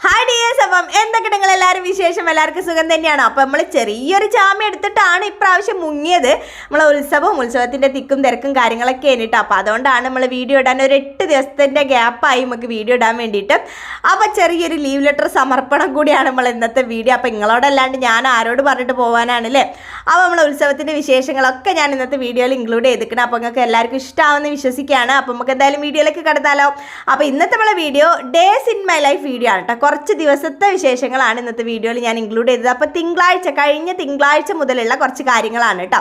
Hi dears, അപ്പം എന്തൊക്കെ നിങ്ങളെല്ലാവരും വിശേഷം? എല്ലാവർക്കും സുഖം തന്നെയാണ്. അപ്പം നമ്മൾ ചെറിയൊരു ചാമ എടുത്തിട്ടാണ് ഇപ്രാവശ്യം മുങ്ങിയത്. നമ്മളെ ഉത്സവത്തിൻ്റെ തിക്കും തിരക്കും കാര്യങ്ങളൊക്കെ ആയിട്ട്. അപ്പോൾ അതുകൊണ്ടാണ് നമ്മൾ വീഡിയോ ഇടാൻ ഒരു 8 ദിവസത്തിൻ്റെ ഗ്യാപ്പായി നമുക്ക് വീഡിയോ ഇടാൻ വേണ്ടിയിട്ട്. അപ്പോൾ ചെറിയൊരു ലീവ് ലെറ്റർ സമർപ്പണം കൂടിയാണ് നമ്മൾ ഇന്നത്തെ വീഡിയോ. അപ്പോൾ നിങ്ങളോടല്ലാണ്ട് ഞാൻ ആരോട് പറഞ്ഞിട്ട് പോകാനാണല്ലേ. അപ്പോൾ നമ്മൾ ഉത്സവത്തിൻ്റെ വിശേഷങ്ങളൊക്കെ ഞാൻ ഇന്നത്തെ വീഡിയോയിൽ ഇൻക്ലൂഡ് ചെയ്തിരിക്കണം. അപ്പോൾ നിങ്ങൾക്ക് എല്ലാവർക്കും ഇഷ്ടമാവുമെന്ന് വിശ്വസിക്കുകയാണ്. അപ്പോൾ നമുക്ക് എന്തായാലും വീഡിയോയിലേക്ക് കടന്നാലോ. അപ്പോൾ ഇന്നത്തെ നമ്മളെ video days in my life video ആണ് കേട്ടോ. കുറച്ച് ദിവസത്തെ വിശേഷങ്ങളാണ് ഇന്നത്തെ വീഡിയോയിൽ ഞാൻ ഇൻക്ലൂഡ് ചെയ്തത്. അപ്പോൾ കഴിഞ്ഞ തിങ്കളാഴ്ച മുതലുള്ള കുറച്ച് കാര്യങ്ങളാണ് കേട്ടോ.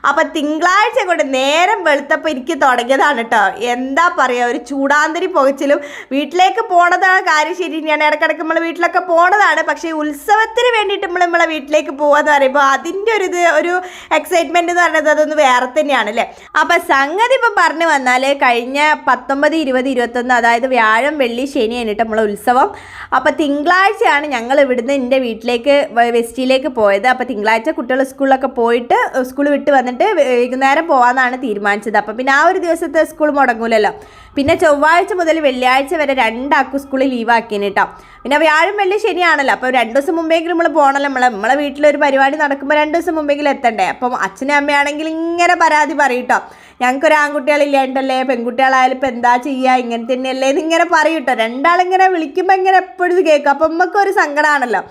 അപ്പോൾ തിങ്കളാഴ്ച കൊണ്ട് നേരം വെളുത്തപ്പോൾ എനിക്ക് തുടങ്ങിയതാണ് കേട്ടോ. എന്താ പറയുക, ഒരു ചൂടാന്തരി പുകച്ചിലും. വീട്ടിലേക്ക് പോണതാണ് കാര്യം ശരി. ഞാൻ ഇടയ്ക്കിടയ്ക്ക് നമ്മൾ വീട്ടിലൊക്കെ പോണതാണ്. പക്ഷേ ഉത്സവത്തിന് വേണ്ടിയിട്ട് നമ്മളെ വീട്ടിലേക്ക് പോകാന്ന് പറയുമ്പോൾ അതിൻ്റെ ഒരു എക്സൈറ്റ്മെൻറ്റ് എന്ന് പറയുന്നത് അതൊന്ന് വേറെ തന്നെയാണ് അല്ലേ. അപ്പോൾ സംഗതി ഇപ്പം പറഞ്ഞു വന്നാൽ കഴിഞ്ഞ 19, 20, 21 അതായത് വ്യാഴം, വെള്ളി, ശനി കഴിഞ്ഞിട്ട് നമ്മളെ ഉത്സവം. അപ്പോൾ തിങ്കളാഴ്ചയാണ് ഞങ്ങൾ ഇവിടുന്ന് എൻ്റെ വീട്ടിലേക്ക് വെസ്റ്റിലേക്ക് പോയത്. അപ്പോൾ തിങ്കളാഴ്ച കുട്ടികൾ സ്കൂളിലൊക്കെ പോയിട്ട് സ്കൂൾ വിട്ട് വന്നിട്ട് വൈകുന്നേരം പോകാമെന്നാണ് തീരുമാനിച്ചത്. അപ്പം പിന്നെ ആ ഒരു ദിവസത്തെ സ്കൂൾ മുടങ്ങൂലല്ലോ. പിന്നെ ചൊവ്വാഴ്ച മുതൽ വെള്ളിയാഴ്ച വരെ 2 ആക്കും സ്കൂൾ ലീവാക്കിന് കേട്ടോ. പിന്നെ വ്യാഴം, വെള്ളി, ശനിയാണല്ലോ. അപ്പോൾ 2 ദിവസം മുമ്പെങ്കിലും നമ്മൾ പോകണമല്ലോ. നമ്മളെ വീട്ടിലൊരു പരിപാടി നടക്കുമ്പോൾ 2 ദിവസം മുമ്പെങ്കിലും എത്തണ്ടേ. അപ്പം അച്ഛനും അമ്മയാണെങ്കിൽ ഇങ്ങനെ പരാതി പറയും കേട്ടോ. ഞങ്ങൾക്കൊരു ആൺകുട്ടികളില്ലാണ്ടല്ലേ, പെൺകുട്ടികളായാലും ഇപ്പം എന്താ ചെയ്യുക, ഇങ്ങനെ തന്നെയല്ലേ എന്നിങ്ങനെ പറയും കേട്ടോ. രണ്ടാളിങ്ങനെ വിളിക്കുമ്പോൾ ഇങ്ങനെ എപ്പോഴും കേൾക്കും. അപ്പം നമുക്കൊരു സങ്കടമാണല്ലോ.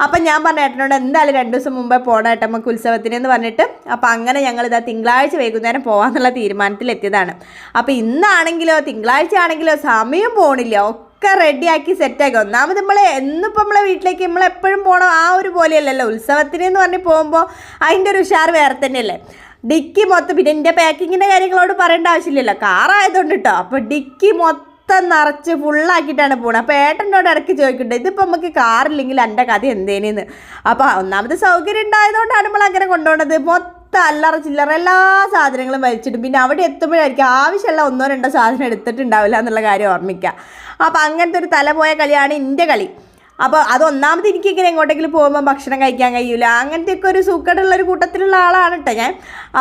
അപ്പം ഞാൻ പറഞ്ഞ ഏട്ടനോട് എന്തായാലും 2 ദിവസം മുമ്പേ പോകണം ഏട്ടൻ നമുക്ക് ഉത്സവത്തിനെന്ന് പറഞ്ഞിട്ട്. അപ്പോൾ അങ്ങനെ ഞങ്ങളിതാ തിങ്കളാഴ്ച വൈകുന്നേരം പോകാമെന്നുള്ള തീരുമാനത്തിലെത്തിയതാണ്. അപ്പോൾ തിങ്കളാഴ്ച ആണെങ്കിലോ സമയം പോകണില്ല. ഒക്കെ റെഡിയാക്കി സെറ്റാക്കി. ഒന്നാമത് എന്നിപ്പോൾ നമ്മളെ വീട്ടിലേക്ക് നമ്മളെപ്പോഴും പോകണം ആ ഒരു പോലെയല്ലല്ലോ. ഉത്സവത്തിനെന്ന് പറഞ്ഞ് പോകുമ്പോൾ അതിൻ്റെ ഒരു ഉഷാർ വേറെ തന്നെയല്ലേ. ഡിക്കി മൊത്തം, പിന്നെ എൻ്റെ പാക്കിങ്ങിൻ്റെ കാര്യങ്ങളോട് പറയേണ്ട ആവശ്യമില്ലല്ലോ, കാറായതുകൊണ്ട് കേട്ടോ. അപ്പോൾ ഡിക്കി മൊത്തം നിറച്ച് ഫുള്ളാക്കിയിട്ടാണ് പോകുന്നത്. അപ്പോൾ ഏട്ടനോട് ഇടയ്ക്ക് ചോദിക്കട്ടെ, ഇതിപ്പോൾ നമുക്ക് കാറില്ലെങ്കിൽ എൻ്റെ കഥ എന്തേനെന്ന്. അപ്പോൾ ഒന്നാമത് സൗകര്യം ഉണ്ടായതുകൊണ്ടാണ് നമ്മൾ അങ്ങനെ കൊണ്ടുപോകുന്നത്. മൊത്തം അല്ലറ ചില്ലറ എല്ലാ സാധനങ്ങളും വലിച്ചിട്ടും പിന്നെ അവിടെ എത്തുമ്പോഴായിരിക്കും ആവശ്യമുള്ള 1, 2 സാധനം എടുത്തിട്ടുണ്ടാവില്ല എന്നുള്ള കാര്യം ഓർമ്മിക്കുക. അപ്പോൾ അങ്ങനത്തെ ഒരു തല പോയ കളിയാണ് എൻ്റെ കളി. അപ്പോൾ അതൊന്നാമത് എനിക്കിങ്ങനെ എങ്ങോട്ടെങ്കിലും പോകുമ്പോൾ ഭക്ഷണം കഴിക്കാൻ കഴിയില്ല. അങ്ങനത്തെയൊക്കെ ഒരു സൂക്കേടുള്ളൊരു കൂട്ടത്തിലുള്ള ആളാണ് കേട്ടോ ഞാൻ.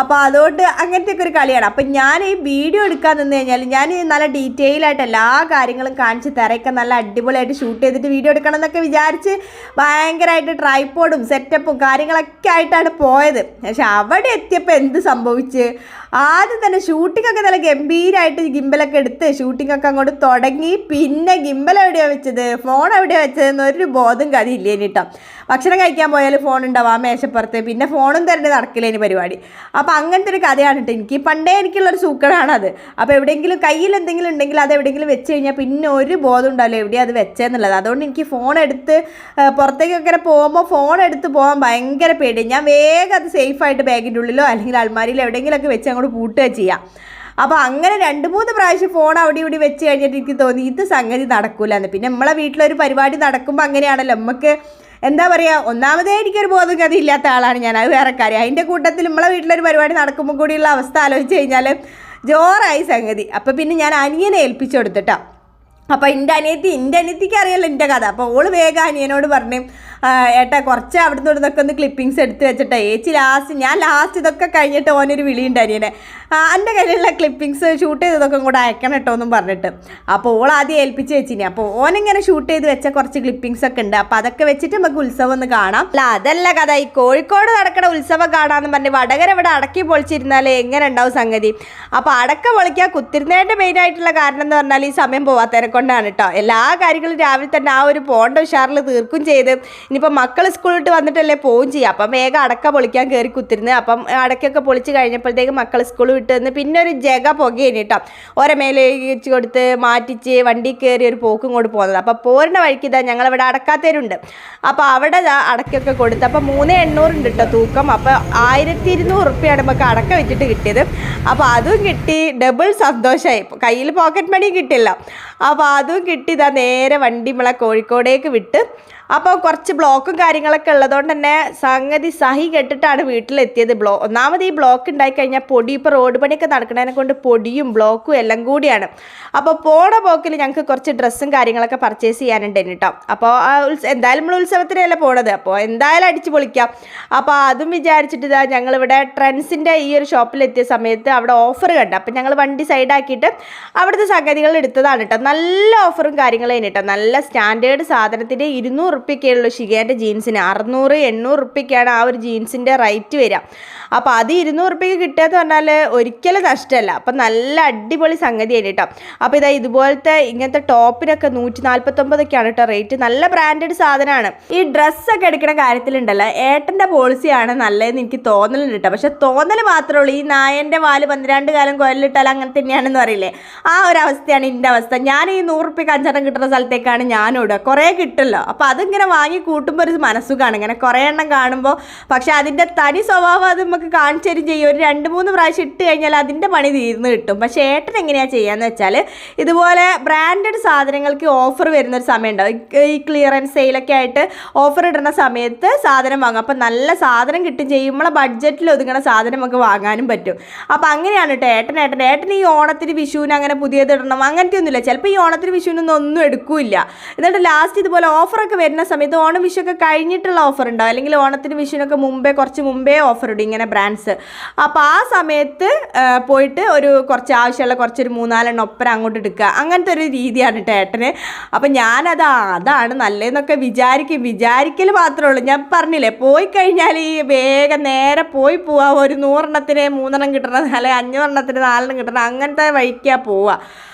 അപ്പോൾ അതുകൊണ്ട് അങ്ങനത്തെയൊക്കെ ഒരു കളിയാണ്. അപ്പം ഞാൻ ഈ വീഡിയോ എടുക്കാൻ നിന്ന് കഴിഞ്ഞാൽ ഞാൻ നല്ല ഡീറ്റെയിൽ ആയിട്ട് എല്ലാ കാര്യങ്ങളും കാണിച്ച് തരയൊക്കെ നല്ല അടിപൊളിയായിട്ട് ഷൂട്ട് ചെയ്തിട്ട് വീഡിയോ എടുക്കണം എന്നൊക്കെ വിചാരിച്ച് ഭയങ്കരമായിട്ട് ട്രൈപ്പോഡും സെറ്റപ്പും കാര്യങ്ങളൊക്കെ ആയിട്ടാണ് പോയത്. പക്ഷെ അവിടെ എത്തിയപ്പോൾ എന്ത് സംഭവിച്ച്, ആദ്യം തന്നെ ഷൂട്ടിങ്ങൊക്കെ നല്ല ഗംഭീരമായിട്ട് ഗിംബലൊക്കെ എടുത്ത് ഷൂട്ടിങ്ങൊക്കെ അങ്ങോട്ട് തുടങ്ങി. പിന്നെ ഗിംബൽ എവിടെയാണ് വെച്ചത്, ഫോൺ എവിടെയാണ് വെച്ചതെന്ന് ഒരു ബോധം കഥയില്ലേനി കേട്ടോ. ഭക്ഷണം കഴിക്കാൻ പോയാൽ ഫോൺ ഉണ്ടാവും ആ മേശപ്പുറത്ത്, പിന്നെ ഫോണും തരേണ്ടി നടക്കില്ലേനി പരിപാടി. അപ്പോൾ അങ്ങനത്തെ ഒരു കഥയാണ് കേട്ടോ. എനിക്കുള്ളൊരു സൂക്കടാണത്. അപ്പോൾ എവിടെയെങ്കിലും കയ്യിൽ എന്തെങ്കിലും ഉണ്ടെങ്കിൽ അത് എവിടെയെങ്കിലും വെച്ച് കഴിഞ്ഞാൽ പിന്നെ ഒരു ബോധം ഉണ്ടാവില്ല എവിടെയാണ് അത് വെച്ചതെന്നുള്ളത്. അതുകൊണ്ട് എനിക്ക് ഫോൺ എടുത്ത് പുറത്തേക്കൊക്കെ പോകുമ്പോൾ ഫോൺ എടുത്ത് പോകാൻ ഭയങ്കര പേടി. ഞാൻ വേഗം അത് സേഫായിട്ട് ബാഗിൻ്റെ ഉള്ളിലോ അല്ലെങ്കിൽ അൽമാരിയിലോ എവിടെയെങ്കിലുമൊക്കെ വെച്ച് അങ്ങോട്ട് പൂട്ടുക ചെയ്യാം. അപ്പോൾ അങ്ങനെ 2-3 പ്രാവശ്യം ഫോൺ അവിടെ ഇവിടെ വെച്ച് കഴിഞ്ഞിട്ട് എനിക്ക് തോന്നി ഇത് സംഗതി നടക്കൂലെന്ന്. പിന്നെ നമ്മളെ വീട്ടിലൊരു പരിപാടി നടക്കുമ്പോൾ അങ്ങനെയാണല്ലോ, നമുക്ക് എന്താ പറയുക, ഒന്നാമതേ എനിക്കൊരു ബോധം ഗതി ഇല്ലാത്ത ആളാണ് ഞാൻ, അത് വേറെ കാര്യം. അതിൻ്റെ കൂട്ടത്തിൽ നമ്മളെ വീട്ടിലൊരു പരിപാടി നടക്കുമ്പോൾ കൂടിയുള്ള അവസ്ഥ ആലോചിച്ച് കഴിഞ്ഞാൽ ജോറായി സംഗതി. അപ്പോൾ പിന്നെ ഞാൻ അനിയനെ ഏൽപ്പിച്ചു കൊടുത്തിട്ടോ. അപ്പോൾ എൻ്റെ അനിയത്തിക്ക് അറിയാമല്ലോ എൻ്റെ കഥ. അപ്പോൾ ഓള് വേഗം അനിയനോട് പറഞ്ഞു, ഏട്ടാ കുറച്ച് അവിടുന്ന് ഇവിടുന്നൊക്കെ ഒന്ന് ക്ലിപ്പിങ്സ് എടുത്ത് വെച്ചിട്ട് ഞാൻ ലാസ്റ്റ് ഇതൊക്കെ കഴിഞ്ഞിട്ട് ഓനൊരു വിളിയുണ്ട് അനിയനെ, എൻ്റെ കയ്യിലുള്ള ക്ലിപ്പിങ്സ് ഷൂട്ട് ചെയ്തതൊക്കെ കൂടെ അയക്കണം കേട്ടോ എന്നും പറഞ്ഞിട്ട്. അപ്പോൾ ഓൾ ആദ്യം ഏൽപ്പിച്ച് വെച്ചിനി. അപ്പോൾ ഓനിങ്ങനെ ഷൂട്ട് ചെയ്ത് വെച്ച കുറച്ച് ക്ലിപ്പിങ്സ് ഒക്കെ ഉണ്ട്. അപ്പോൾ അതൊക്കെ വെച്ചിട്ട് നമുക്ക് ഉത്സവം ഒന്ന് കാണാം. അല്ല അതല്ല കഥ, ഈ കോഴിക്കോട് നടക്കുന്ന ഉത്സവം കാണാമെന്ന് പറഞ്ഞ് വടകര ഇവിടെ അടക്കി പൊളിച്ചിരുന്നാൽ എങ്ങനെ ഉണ്ടാവും സംഗതി. അപ്പോൾ അടക്ക പൊളിക്കാൻ കുത്തിരുന്നതിൻ്റെ മെയിനായിട്ടുള്ള കാരണം എന്ന് പറഞ്ഞാൽ ഈ സമയം പോവാത്തതിനെ കൊണ്ടാണ് കേട്ടോ. എല്ലാ കാര്യങ്ങളും രാവിലെ തന്നെ ആ ഒരു പോണ്ട ഉഷാറിൽ തീർക്കും ചെയ്ത്. ഇനിയിപ്പോൾ മക്കൾ സ്കൂളിട്ട് വന്നിട്ടല്ലേ പോവും ചെയ്യുക. അപ്പം വേഗം അടക്ക പൊളിക്കാൻ കയറി കുത്തിരുന്ന്. അപ്പം അടക്കൊക്കെ പൊളിച്ച് കഴിഞ്ഞപ്പോഴത്തേക്ക് മക്കൾ സ്കൂൾ വിട്ട് വന്ന് പിന്നെ ഒരു ജഗ പുകയാണ് കേട്ടോ. ഓരോ മേലെ വെച്ച് കൊടുത്ത് മാറ്റിച്ച് വണ്ടി കയറി ഒരു പോക്കും കൊണ്ട് പോകുന്നത്. അപ്പോൾ പോരുന്ന വഴിക്ക് ഇതാ ഞങ്ങളിവിടെ അടക്കാത്തവരുണ്ട്. അപ്പോൾ അവിടെ അടക്കൊക്കെ കൊടുത്ത് അപ്പോൾ 3,800 ഉണ്ട് കേട്ടോ തൂക്കം. അപ്പോൾ 1,200 ഉറുപ്പ്യാണ് നമുക്ക് അടക്ക വെച്ചിട്ട് കിട്ടിയത്. അപ്പോൾ അതും കിട്ടി, ഡബിൾ സന്തോഷമായി. കയ്യിൽ പോക്കറ്റ് മണിയും കിട്ടില്ല. അപ്പോൾ അതും കിട്ടി. ഇതാ നേരെ വണ്ടി നമ്മളെ കോഴിക്കോടേക്ക് വിട്ട് അപ്പോൾ കുറച്ച് ബ്ലോക്കും കാര്യങ്ങളൊക്കെ ഉള്ളതുകൊണ്ട് തന്നെ സംഗതി സഹി കെട്ടിട്ടാണ് വീട്ടിലെത്തിയത്. ഒന്നാമത് ഈ ബ്ലോക്ക് ഉണ്ടായിക്കഴിഞ്ഞാൽ പൊടി, ഇപ്പോൾ റോഡ് പണിയൊക്കെ നടക്കുന്നതിനെ കൊണ്ട് പൊടിയും ബ്ലോക്കും എല്ലാം കൂടിയാണ്. അപ്പോൾ പോണ പോക്കിൽ ഞങ്ങൾക്ക് കുറച്ച് ഡ്രസ്സും കാര്യങ്ങളൊക്കെ പർച്ചേസ് ചെയ്യാനുണ്ട് കേട്ടോ. അപ്പോൾ എന്തായാലും നമ്മൾ ഉത്സവത്തിനല്ലേ പോണത്, അപ്പോൾ എന്തായാലും അടിച്ച് പൊളിക്കാം. അപ്പോൾ അതും വിചാരിച്ചിട്ട് ഇതാ ഞങ്ങളിവിടെ ട്രെൻഡ്സിൻ്റെ ഈ ഒരു ഷോപ്പിലെത്തിയ സമയത്ത് അവിടെ ഓഫർ കണ്ടു. അപ്പം ഞങ്ങൾ വണ്ടി സൈഡാക്കിയിട്ട് അവിടുത്തെ സംഗതികൾ എടുത്തതാണ് കേട്ടോ. നല്ല ഓഫറും കാര്യങ്ങളും കേട്ടോ. നല്ല സ്റ്റാൻഡേർഡ് സാധനത്തിന് 200 റുപ്യക്കുള്ളൂ. ഷിഗേൻ്റെ ജീൻസിന് 600-800 റുപ്യക്കാണ് ആ ഒരു ജീൻസിൻ്റെ റേറ്റ് വരിക. അപ്പോൾ അത് 200 റുപ്യക്ക് കിട്ടുകയെന്ന് പറഞ്ഞാൽ ഒരിക്കലും നഷ്ടമല്ല. അപ്പം നല്ല അടിപൊളി സംഗതിയാണ് കേട്ടോ. അപ്പോൾ ഇതാ ഇതുപോലത്തെ ഇങ്ങനത്തെ ടോപ്പിനൊക്കെ 149 കേട്ടോ റേറ്റ്. നല്ല ബ്രാൻഡഡ് സാധനമാണ്. ഈ ഡ്രസ്സൊക്കെ എടുക്കുന്ന കാര്യത്തിലുണ്ടല്ലോ, ഏട്ടൻ്റെ പോളിസിയാണ് നല്ലതെന്ന് എനിക്ക് തോന്നലുണ്ട് കേട്ടോ. പക്ഷെ തോന്നൽ മാത്രമേ ഉള്ളൂ. ഈ നായൻ്റെ വാല് 12 കാലം കുഴലിട്ടാൽ അങ്ങനെ തന്നെയാണെന്ന് പറയില്ലേ, ആ ഒരു അവസ്ഥയാണ് എൻ്റെ അവസ്ഥ. ഞാൻ ഈ 100 റുപ്യക്ക് 5 കിട്ടുന്ന സ്ഥലത്തേക്കാണ് ഞാനിടുക. കുറേ കിട്ടുമല്ലോ, അപ്പോൾ അതിങ്ങനെ വാങ്ങി കൂട്ടുമ്പോൾ ഒരു മനസ്സുഖമാണ് ഇങ്ങനെ കുറേ എണ്ണം കാണുമ്പോൾ. പക്ഷെ അതിൻ്റെ തനി സ്വഭാവം അത് നമുക്ക് കാണിച്ചു തരും ചെയ്യും. ഒരു 2-3 പ്രാവശ്യം ഇട്ട് കഴിഞ്ഞാൽ അതിൻ്റെ പണി തീർന്ന് കിട്ടും. പക്ഷേ ഏട്ടൻ എങ്ങനെയാണ് ചെയ്യാന്ന് വെച്ചാൽ, ഇതുപോലെ ബ്രാൻഡഡ് സാധനങ്ങൾക്ക് ഓഫർ വരുന്നൊരു സമയം ഉണ്ടാവും. ഈ ക്ലിയറൻസ് സെയിലൊക്കെ ആയിട്ട് ഓഫർ ഇടുന്ന സമയത്ത് സാധനം വാങ്ങും. അപ്പം നല്ല സാധനം കിട്ടും ചെയ്യും. നമ്മളെ ബഡ്ജറ്റിൽ ഒതുങ്ങുന്ന സാധനം നമുക്ക് വാങ്ങാനും പറ്റും. അപ്പം അങ്ങനെയാണ് കേട്ടോ ഏട്ടൻ ഈ ഓണത്തിന് വിഷുവിന് അങ്ങനെ പുതിയത് ഇടണം അങ്ങനത്തെ ഒന്നുമില്ല. ചിലപ്പോൾ ഈ ഓണത്തിന് വിഷുവിനൊന്നും ഒന്നും എടുക്കില്ല. എന്നിട്ട് ലാസ്റ്റ് ഇതുപോലെ ഓഫറൊക്കെ വരുന്ന സമയത്ത്, ഓണം വിഷുവൊക്കെ കഴിഞ്ഞിട്ടുള്ള ഓഫർ ഉണ്ടാവും, അല്ലെങ്കിൽ ഓണത്തിന് വിഷുവിനൊക്കെ കുറച്ച് മുമ്പേ ഓഫർ ഇടും ഇങ്ങനെ ബ്രാൻഡ്സ്. അപ്പോൾ ആ സമയത്ത് പോയിട്ട് കുറച്ച് ആവശ്യമുള്ള കുറച്ചൊരു 3-4 ഒപ്പരം അങ്ങോട്ട് എടുക്കുക. അങ്ങനത്തെ ഒരു രീതിയാണ് കേട്ടോ ഏട്ടന്. അപ്പം അതാണ് നല്ലതെന്നൊക്കെ വിചാരിക്കൽ മാത്രമേ ഉള്ളൂ. ഞാൻ പറഞ്ഞില്ലേ, പോയി കഴിഞ്ഞാൽ ഈ വേഗം നേരെ പോവാ. ഒരു 100 3 കിട്ടണം, അല്ലെങ്കിൽ 5 4 കിട്ടണം, അങ്ങനത്തെ വഴിക്കാ പോവുക.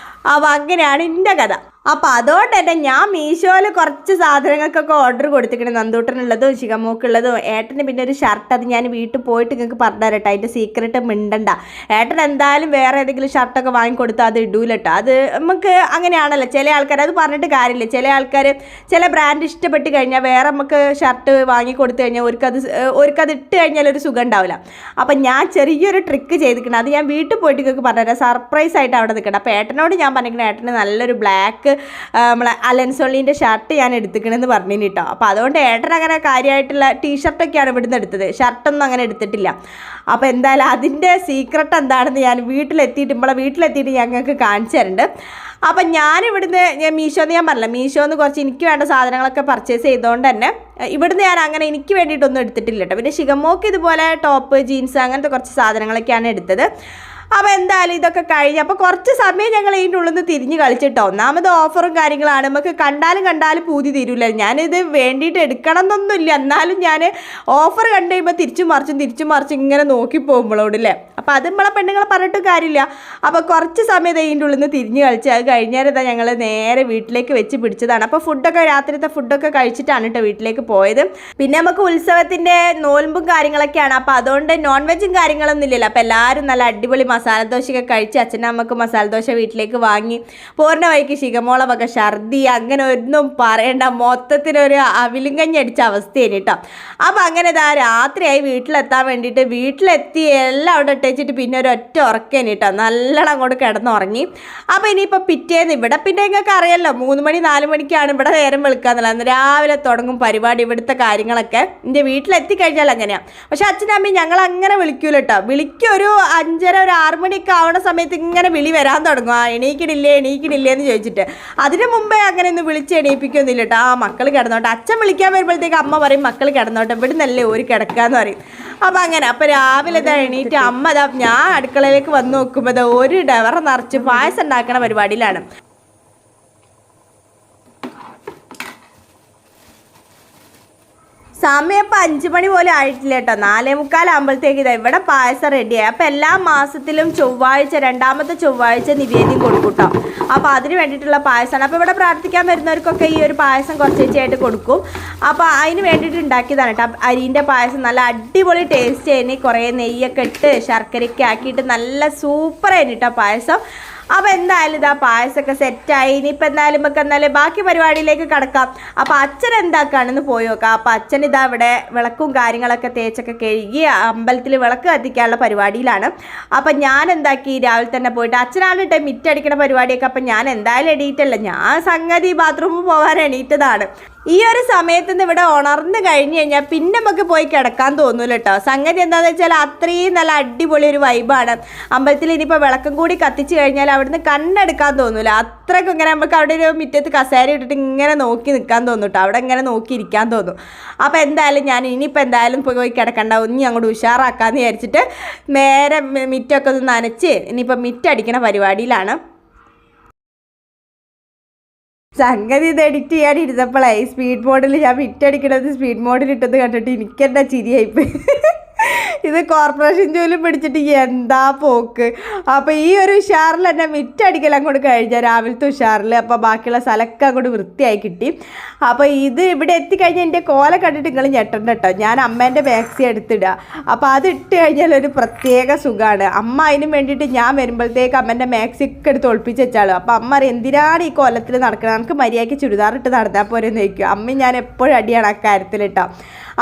അപ്പോൾ അങ്ങനെയാണ് എൻ്റെ കഥ. അപ്പോൾ അതുകൊണ്ട് തന്നെ ഞാൻ മീഷോയിൽ കുറച്ച് സാധനങ്ങൾക്കൊക്കെ ഓർഡർ കൊടുത്തിരിക്കണം. നന്ദൂട്ടനുള്ളതും ശിഖമോക്കുള്ളതും. ഏട്ടന് പിന്നെ ഒരു ഷർട്ട്, അത് ഞാൻ വീട്ടിൽ പോയിട്ട് നിങ്ങൾക്ക് പറഞ്ഞു തരട്ടോ. അതിൻ്റെ സീക്രട്ട് മിണ്ടണ്ട. ഏട്ടൻ എന്തായാലും വേറെ ഏതെങ്കിലും ഷർട്ടൊക്കെ വാങ്ങിക്കൊടുത്താൽ അത് ഇടൂലട്ടോ. അത് നമുക്ക് അങ്ങനെയാണല്ലോ, ചില ആൾക്കാർ, അത് പറഞ്ഞിട്ട് കാര്യമില്ല. ചില ആൾക്കാർ ചില ബ്രാൻഡ് ഇഷ്ടപ്പെട്ട് കഴിഞ്ഞാൽ വേറെ നമുക്ക് ഷർട്ട് വാങ്ങിക്കൊടുത്തു കഴിഞ്ഞാൽ അവർക്കത് ഇട്ട് കഴിഞ്ഞാൽ ഒരു സുഖം ഉണ്ടാവില്ല. അപ്പം ഞാൻ ചെറിയൊരു ട്രിക്ക് ചെയ്തിരിക്കണം. അത് ഞാൻ വീട്ടിൽ പോയിട്ട് നിങ്ങൾക്ക് പറഞ്ഞുതരാം. സർപ്രൈസ് ആയിട്ട് അവിടെ നിൽക്കണം. അപ്പോൾ ഏട്ടനോട് ഞാൻ പറഞ്ഞിരിക്കണം, ഏട്ടന് നല്ലൊരു ബ്ലാക്ക് നമ്മളെ അലൻസോളിൻ്റെ ഷർട്ട് ഞാൻ എടുത്തിക്കണമെന്ന് പറഞ്ഞു കേട്ടോ. അപ്പോൾ അതുകൊണ്ട് ഏട്ടൻ അങ്ങനെ കാര്യമായിട്ടുള്ള ടീഷർട്ടൊക്കെയാണ് ഇവിടുന്ന് എടുത്തത്. ഷർട്ടൊന്നും അങ്ങനെ എടുത്തിട്ടില്ല. അപ്പോൾ എന്തായാലും അതിൻ്റെ സീക്രട്ട് എന്താണെന്ന് ഞാൻ വീട്ടിലെത്തിയിട്ട് ഞങ്ങൾക്ക് കാണിച്ചു തരുന്നുണ്ട്. അപ്പം ഞാനിവിടുന്ന് മീഷോന്ന് ഞാൻ പറഞ്ഞില്ല, മീഷോന്ന് കുറച്ച് എനിക്ക് വേണ്ട സാധനങ്ങളൊക്കെ പർച്ചേസ് ചെയ്തുകൊണ്ട് തന്നെ ഇവിടുന്ന് ഞാൻ അങ്ങനെ എനിക്ക് വേണ്ടിയിട്ടൊന്നും എടുത്തിട്ടില്ല കേട്ടോ. പിന്നെ ശിഖമോക്ക് ഇതുപോലെ ടോപ്പ്, ജീൻസ് അങ്ങനത്തെ കുറച്ച് സാധനങ്ങളൊക്കെയാണ് എടുത്തത്. അപ്പോൾ എന്തായാലും ഇതൊക്കെ കഴിഞ്ഞ് അപ്പോൾ കുറച്ച് സമയം ഞങ്ങൾ ഇതിൻ്റെ ഉള്ളിൽ നിന്ന് തിരിഞ്ഞ് കളിച്ചിട്ടോ. ഒന്നാമത് ഓഫറും കാര്യങ്ങളാണ്, നമുക്ക് കണ്ടാലും പൂതി തീരില്ല. ഞാനിത് വേണ്ടിയിട്ട് എടുക്കണം എന്നൊന്നുമില്ല, എന്നാലും ഞാൻ ഓഫർ കണ്ടു കഴിയുമ്പോൾ തിരിച്ചും മറിച്ചും ഇങ്ങനെ നോക്കി പോകുമ്പോഴോടല്ലേ. അപ്പോൾ അത് നമ്മളെ പെണ്ണുങ്ങളെ പറഞ്ഞിട്ടും കാര്യമില്ല. അപ്പോൾ കുറച്ച് സമയം ഇതിൻ്റെ ഉള്ളിൽ നിന്ന് തിരിഞ്ഞ് കളിച്ച് അത് കഴിഞ്ഞാൽ ഞങ്ങൾ നേരെ വീട്ടിലേക്ക് വെച്ച് പിടിച്ചതാണ്. അപ്പോൾ രാത്രിത്തെ ഫുഡൊക്കെ കഴിച്ചിട്ടാണ് കേട്ടോ വീട്ടിലേക്ക് പോയത്. പിന്നെ നമുക്ക് ഉത്സവത്തിൻ്റെ നോൽമ്പും കാര്യങ്ങളൊക്കെയാണ്. അപ്പോൾ അതുകൊണ്ട് നോൺ വെജും കാര്യങ്ങളൊന്നും ഇല്ലല്ലോ. അപ്പോൾ എല്ലാവരും നല്ല അടിപൊളി മസാലദോശയൊക്കെ കഴിച്ച് അച്ഛനമ്മക്ക് മസാലദോശ വീട്ടിലേക്ക് വാങ്ങി പോരുന്ന വഴിക്ക് ശിഖമോളെ വക ഛർദി, അങ്ങനെ ഒന്നും പറയണ്ട, മൊത്തത്തിലൊരു അവിലുങ്കഞ്ഞി അടിച്ച അവസ്ഥയാണ് കേട്ടോ. അപ്പം അങ്ങനെ രാത്രിയായി വീട്ടിലെത്താൻ വേണ്ടിയിട്ട് വീട്ടിലെത്തി എല്ലാം അവിടെ ഇട്ടേച്ചിട്ട് പിന്നെ ഒരു ഒറ്റ ഉറക്കേന് കേട്ടോ. നല്ലോണം അങ്ങോട്ട് കിടന്നുറങ്ങി. അപ്പോൾ ഇനിയിപ്പോൾ പിറ്റേന്ന് ഇവിടെ പിന്നെ നിങ്ങൾക്ക് അറിയാമല്ലോ 3 മണി 4 മണിക്കാണ് ഇവിടെ നേരം വെളുക്കാന്നുള്ളത്. അന്ന് രാവിലെ തുടങ്ങും പരിപാടി. ഇവിടുത്തെ കാര്യങ്ങളൊക്കെ എൻ്റെ വീട്ടിലെത്തിക്കഴിഞ്ഞാൽ അങ്ങനെയാണ്. പക്ഷെ അച്ഛനമ്മയും ഞങ്ങൾ അങ്ങനെ വിളിക്കൂല കേട്ടോ. വിളിക്കൊരു 5:30 6 മണിയൊക്കെ ആവുന്ന സമയത്ത് ഇങ്ങനെ വിളി വരാൻ തുടങ്ങും. എണീക്കണില്ലേ എന്ന് ചോദിച്ചിട്ട്. അതിന് മുമ്പേ അങ്ങനെ ഒന്നും വിളിച്ച് എണീപ്പിക്കൊന്നുമില്ല കേട്ടോ. മക്കൾ കിടന്നോട്ടെ. അച്ഛൻ വിളിക്കാൻ വരുമ്പോഴത്തേക്ക് അമ്മ പറയും മക്കൾ കിടന്നോട്ടെ, ഇവിടെ നല്ലേ ഒരു കിടക്കാന്ന് പറയും. അപ്പം അങ്ങനെ അപ്പോൾ രാവിലെ എണീറ്റ് അമ്മ ഞാൻ അടുക്കളയിലേക്ക് വന്ന് നോക്കുമ്പോൾ ഒരു ഡവറ നിറച്ച് പായസം ഉണ്ടാക്കണ പരിപാടിയിലാണ്. സമയം ഇപ്പം 5 മണി പോലും ആയിട്ടില്ല കേട്ടോ. 4:45 ആകുമ്പോഴത്തേക്ക് ഇവിടെ പായസം റെഡിയായി. അപ്പോൾ എല്ലാ മാസത്തിലും രണ്ടാമത്തെ ചൊവ്വാഴ്ച നിവേദ്യം കൊടുക്കും കേട്ടോ. അപ്പോൾ അതിന് വേണ്ടിയിട്ടുള്ള പായസമാണ്. അപ്പോൾ ഇവിടെ പ്രാർത്ഥിക്കാൻ വരുന്നവർക്കൊക്കെ ഈ ഒരു പായസം കുറച്ചായിട്ട് കൊടുക്കും. അപ്പോൾ അതിന് വേണ്ടിയിട്ട് ഉണ്ടാക്കിയതാണ് കേട്ടോ. അരിൻ്റെ പായസം നല്ല അടിപൊളി ടേസ്റ്റ് ആയിരുന്നു. കുറേ നെയ്യൊക്കെ ഇട്ട് ശർക്കരയൊക്കെ ആക്കിയിട്ട് നല്ല സൂപ്പറായിരുന്നു കേട്ടോ പായസം. അപ്പോൾ എന്തായാലും ഇതാ പായസമൊക്കെ സെറ്റായി. ഇനിയിപ്പോൾ എന്തായാലും ബാക്കി പരിപാടിയിലേക്ക് കിടക്കാം. അപ്പോൾ അച്ഛൻ എന്താക്കാണെന്ന് പോയി നോക്കാം. അപ്പോൾ അച്ഛൻ ഇതാ ഇവിടെ വിളക്കും കാര്യങ്ങളൊക്കെ തേച്ചൊക്കെ കഴുകി അമ്പലത്തിൽ വിളക്ക് കത്തിക്കാനുള്ള പരിപാടിയിലാണ്. അപ്പം ഞാൻ എന്താക്കി രാവിലെ തന്നെ പോയിട്ട് അച്ഛനാണ് കേട്ടോ മിറ്റടിക്കണ പരിപാടിയൊക്കെ. അപ്പം ഞാൻ എന്തായാലും എണീറ്റല്ല, ഞാൻ സംഗതി ബാത്റൂമിൽ പോകാൻ എണീറ്റതാണ്. ഈ ഒരു സമയത്ത് നിന്ന് ഇവിടെ ഉണർന്ന് കഴിഞ്ഞ് കഴിഞ്ഞാൽ പിന്നെ നമുക്ക് പോയി കിടക്കാൻ തോന്നൂല കേട്ടോ. സംഗതി എന്താണെന്ന് വെച്ചാൽ അത്രയും നല്ല അടിപൊളി ഒരു വൈബാണ്. അമ്പലത്തിൽ ഇനിയിപ്പോൾ വിളക്കം കൂടി കത്തിച്ച് കഴിഞ്ഞാൽ അവിടുന്ന് കണ്ണെടുക്കാൻ തോന്നൂല. അത്രയ്ക്കും ഇങ്ങനെ നമുക്ക് അവിടെ ഒരു മുറ്റത്ത് കസേര ഇട്ടിട്ട് ഇങ്ങനെ നോക്കി നിൽക്കാൻ തോന്നും കേട്ടോ. അവിടെ ഇങ്ങനെ നോക്കി ഇരിക്കാൻ തോന്നും. അപ്പോൾ എന്തായാലും ഞാൻ ഇനിയിപ്പോൾ എന്തായാലും പോയി കിടക്കണ്ട, ഒന്നി അങ്ങോട്ട് ഉഷാറാക്കാമെന്ന് വിചാരിച്ചിട്ട് നേരെ മിറ്റൊക്കെ ഒന്ന് നനച്ച് ഇനിയിപ്പോൾ മിറ്റടിക്കണ പരിപാടിയിലാണ്. സംഗതി ഇത് എഡിറ്റ് ചെയ്യാൻ ഇരുന്നപ്പോഴേ സ്പീഡ് മോഡിൽ ഞാൻ മിറ്റടിക്കണത് സ്പീഡ് മോഡിൽ ഇട്ടത് കണ്ടിട്ട് എനിക്കെന്താ ചിരിയായിപ്പോയി. ഇത് കോർപ്പറേഷൻ ജോലി പിടിച്ചിട്ട് എന്താ പോക്ക്. അപ്പോൾ ഈ ഒരു ഉഷാറിൽ തന്നെ മിറ്റടിക്കൽ അങ്ങോട്ട് കഴിഞ്ഞാൽ രാവിലത്തെ ഉഷാറിൽ. അപ്പോൾ ബാക്കിയുള്ള സ്ഥലമൊക്കെ അങ്ങോട്ട് വൃത്തിയായി കിട്ടി. അപ്പോൾ ഇത് ഇവിടെ എത്തിക്കഴിഞ്ഞാൽ എൻ്റെ കോല കണ്ടിട്ട് നിങ്ങൾ ഞെട്ടണ്ട കേട്ടോ. ഞാൻ അമ്മേൻ്റെ മാക്സി എടുത്തിടുക. അപ്പോൾ അത് ഇട്ട് കഴിഞ്ഞാൽ ഒരു പ്രത്യേക സുഖമാണ്. അമ്മ അതിന് വേണ്ടിയിട്ട് ഞാൻ വരുമ്പോഴത്തേക്ക് അമ്മേൻ്റെ മാക്സി ഒക്കെ എടുത്ത് ഒളിപ്പിച്ച് വെച്ചാളും. അപ്പോൾ അമ്മ അറിയാം എന്തിനാണ് ഈ കൊല്ലത്തിൽ നടക്കുന്നത്, നമുക്ക് മര്യാദയ്ക്ക് ചുരിദാർ ഇട്ട് നടന്നാൽ പോരെന്ന് ചോദിക്കും. അമ്മ ഞാൻ എപ്പോഴും അടിയാണ് അക്കാര്യത്തിൽ കേട്ടോ.